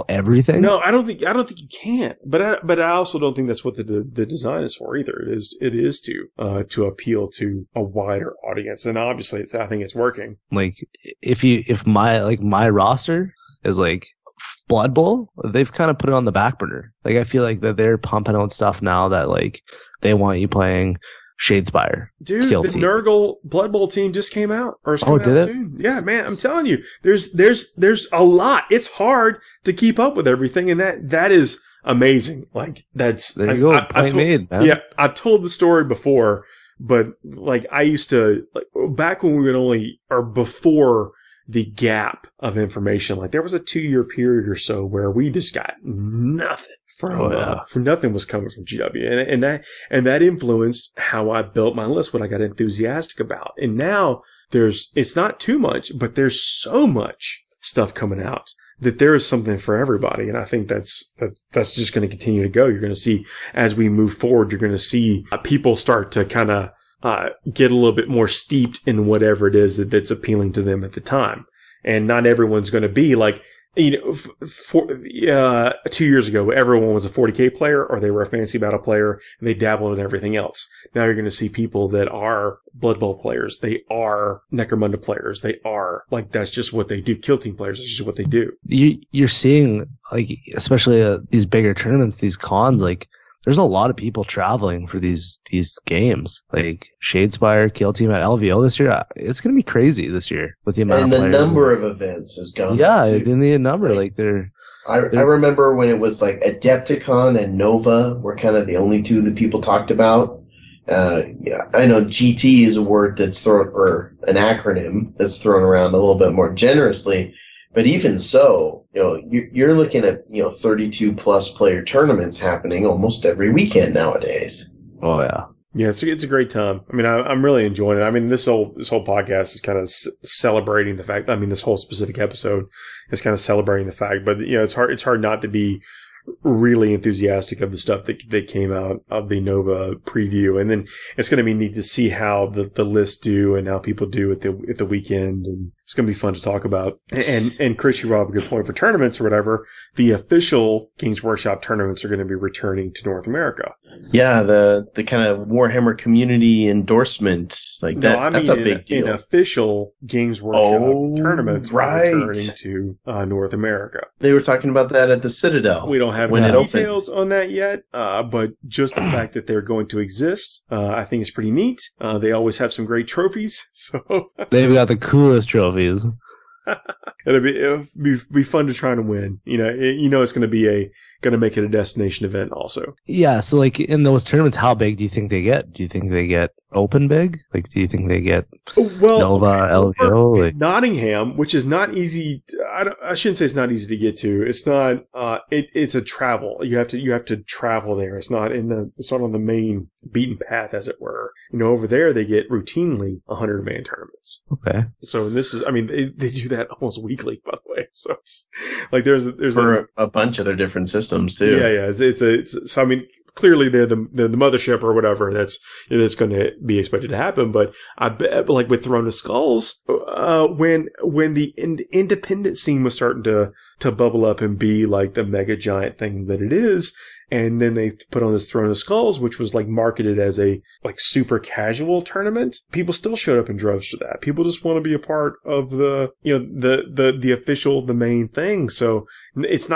everything? No, I don't think you can. But I also don't think that's what the design is for either. It is to appeal to a wider audience, and obviously I think it's working. Like, if my roster is like Blood Bowl, they've kind of put it on the back burner. Like, I feel like that they're pumping out stuff now that like they want you playing Shadespire. Dude, the Nurgle Blood Bowl team just came out. Or it's coming out soon. Yeah, man, I'm telling you, there's a lot. It's hard to keep up with everything, and that is amazing. Like, that's there you go. Point made, man. Yeah, I've told the story before, but like I used to, like, back when we would only, or before the gap of information, like there was a 2-year period or so where we just got nothing from nothing was coming from GW, and that influenced how I built my list, what I got enthusiastic about. And now it's not too much, but there's so much stuff coming out that there is something for everybody. And I think that's just going to continue to go. You're going to see, as we move forward, you're going to see people start to kind of get a little bit more steeped in whatever it is that's appealing to them at the time. And not everyone's going to be like, 2 years ago, everyone was a 40k player or they were a fantasy battle player and they dabbled in everything else. Now you're going to see people that are Blood Bowl players. They are Necromunda players. They are, like, that's just what they do. Kill team players. That's just what they do. You're seeing, like, especially these bigger tournaments, these cons, like, there's a lot of people traveling for these games. Like Shadespire, Kill Team at LVO this year. It's going to be crazy this year with the amount of players. And the number of events has gone. Yeah, in the number. Like I remember when it was like Adepticon and Nova were kind of the only two that people talked about. Yeah, I know GT is a word that's thrown, or an acronym that's thrown around a little bit more generously. But even so, you're looking at 32 plus player tournaments happening almost every weekend nowadays. Oh yeah, yeah. It's a great time. I mean, I'm really enjoying it. I mean, this whole podcast is kind of celebrating the fact. I mean, this whole specific episode is kind of celebrating the fact. But it's hard not to be really enthusiastic of the stuff that came out of the Nova preview, and then it's going to be neat to see how the lists do and how people do at the weekend, and it's going to be fun to talk about. And Chris, you brought up a good point for tournaments or whatever. The official Games Workshop tournaments are going to be returning to North America. Yeah, the kind of Warhammer community endorsement, like that. No, that's a big deal. An official Games Workshop tournaments are returning to North America. They were talking about that at the Citadel. We don't have any details on that yet, but just the fact that they're going to exist, I think is pretty neat. They always have some great trophies, so they've got the coolest trophies. It'll be fun to try and win. It's going to make it a destination event also. Yeah. So like in those tournaments, how big do you think they get? Do you think they get open big? Like, do you think they get Nova, LVO? Like Nottingham, which is not easy. I shouldn't say it's not easy to get to. It's not. It's a travel. You have to travel there. It's not on the main beaten path, as it were. Over there they get routinely 100-man tournaments. Okay. So this is. I mean, they do that almost weekly, by the way. So it's like there's for a bunch of their different systems too. Yeah. It's so I mean, clearly they're the mothership or whatever that's going to be expected to happen. But I bet, like with Throne of Skulls, when the independent scene was starting to bubble up and be like the mega giant thing that it is. And then they put on this Throne of Skulls, which was like marketed as a like super casual tournament. People still showed up in droves for that. People just want to be a part of the official, the main thing. So it's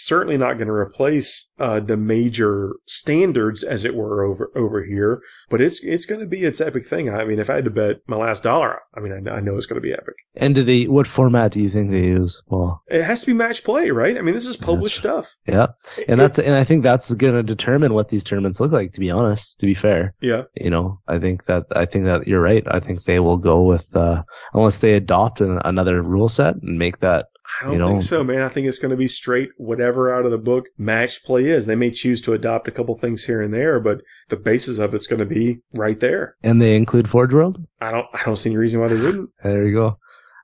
certainly not going to replace the major standards, as it were, over here. But it's going to be its epic thing. I mean, if I had to bet my last dollar, I mean, I know it's going to be epic. And what format do you think they use? Well, it has to be match play, right? I mean, this is published stuff. Yeah, and I think that's going to determine what these tournaments look like. To be honest, to be fair, yeah, I think that you're right. I think they will go with unless they adopt another rule set and make that. I don't think so, man. I think it's going to be straight whatever out of the book match play is. They may choose to adopt a couple things here and there, but the basis of it's going to be right there. And they include Forge World? I don't see any reason why they wouldn't. There you go.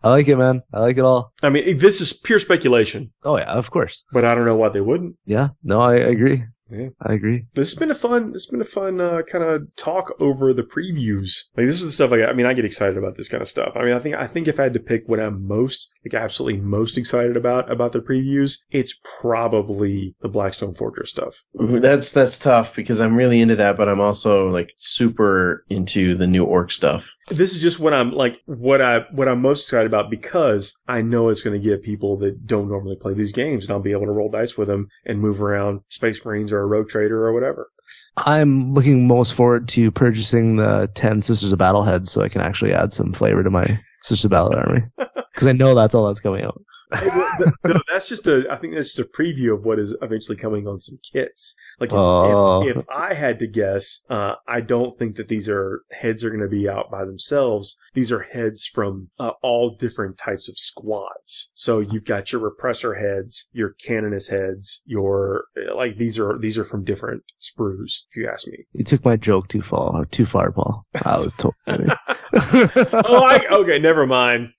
I like it, man. I like it all. I mean, this is pure speculation. Oh yeah, of course. But I don't know why they wouldn't. Yeah, no, I agree. Yeah. I agree. This has been a fun kind of talk over the previews. Like, this is the stuff I get excited about this kind of stuff. I mean, I think if I had to pick what I'm absolutely most excited about the previews, it's probably the Blackstone Fortress stuff. That's tough because I'm really into that, but I'm also like super into the new orc stuff. This is just what I'm most excited about because I know it's going to get people that don't normally play these games, and I'll be able to roll dice with them and move around Space Marines or a Rogue Trader or whatever. I'm looking most forward to purchasing the 10 Sisters of Battle heads so I can actually add some flavor to my Sisters of Battle army. Because I know that's all that's coming out. No, I think that's just a preview of what is eventually coming on some kits. Like, if I had to guess, I don't think that these heads are going to be out by themselves. These are heads from all different types of squads. So you've got your repressor heads, your canonist heads, these are from different sprues, if you ask me. You took my joke too far, Paul. I was totally. Okay, never mind.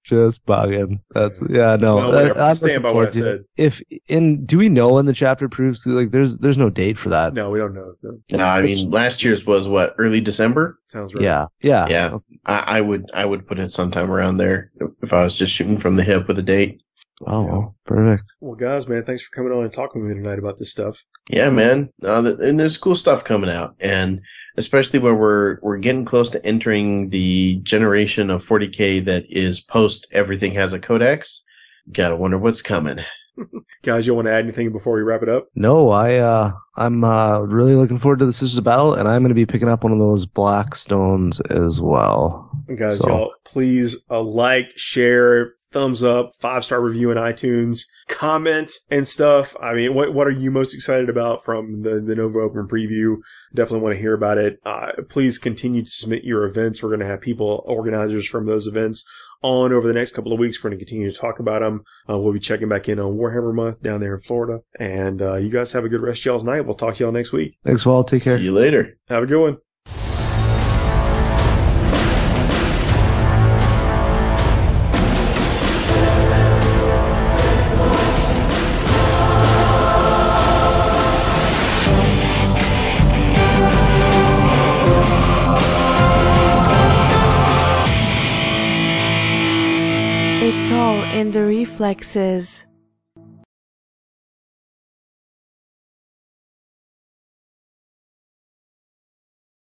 Just bugging. I stand by what I said. Do we know when the chapter proves? Like, there's no date for that. No, we don't know. No, I mean, last year's was what, early December? Sounds right. Yeah. I would put it sometime around there if I was just shooting from the hip with a date. Oh, well, perfect. Well, guys, man, thanks for coming on and talking with me tonight about this stuff. Yeah, man. And there's cool stuff coming out, and especially where we're getting close to entering the generation of 40k that is post everything has a codex. Gotta wonder what's coming. Guys, you want to add anything before we wrap it up? No, I'm really looking forward to the Sisters of Battle, and I'm going to be picking up one of those black stones as well. Guys, y'all, please like, share, thumbs up, 5-star review in iTunes, comment and stuff. I mean, what are you most excited about from the Nova Open preview? Definitely want to hear about it. Please continue to submit your events. We're going to have organizers from those events on over the next couple of weeks. We're going to continue to talk about them. We'll be checking back in on Warhammer Month down there in Florida. And you guys have a good rest of y'all's night. We'll talk to y'all next week. Thanks, Walt. Take care. See you later. Have a good one. It's all in the reflexes.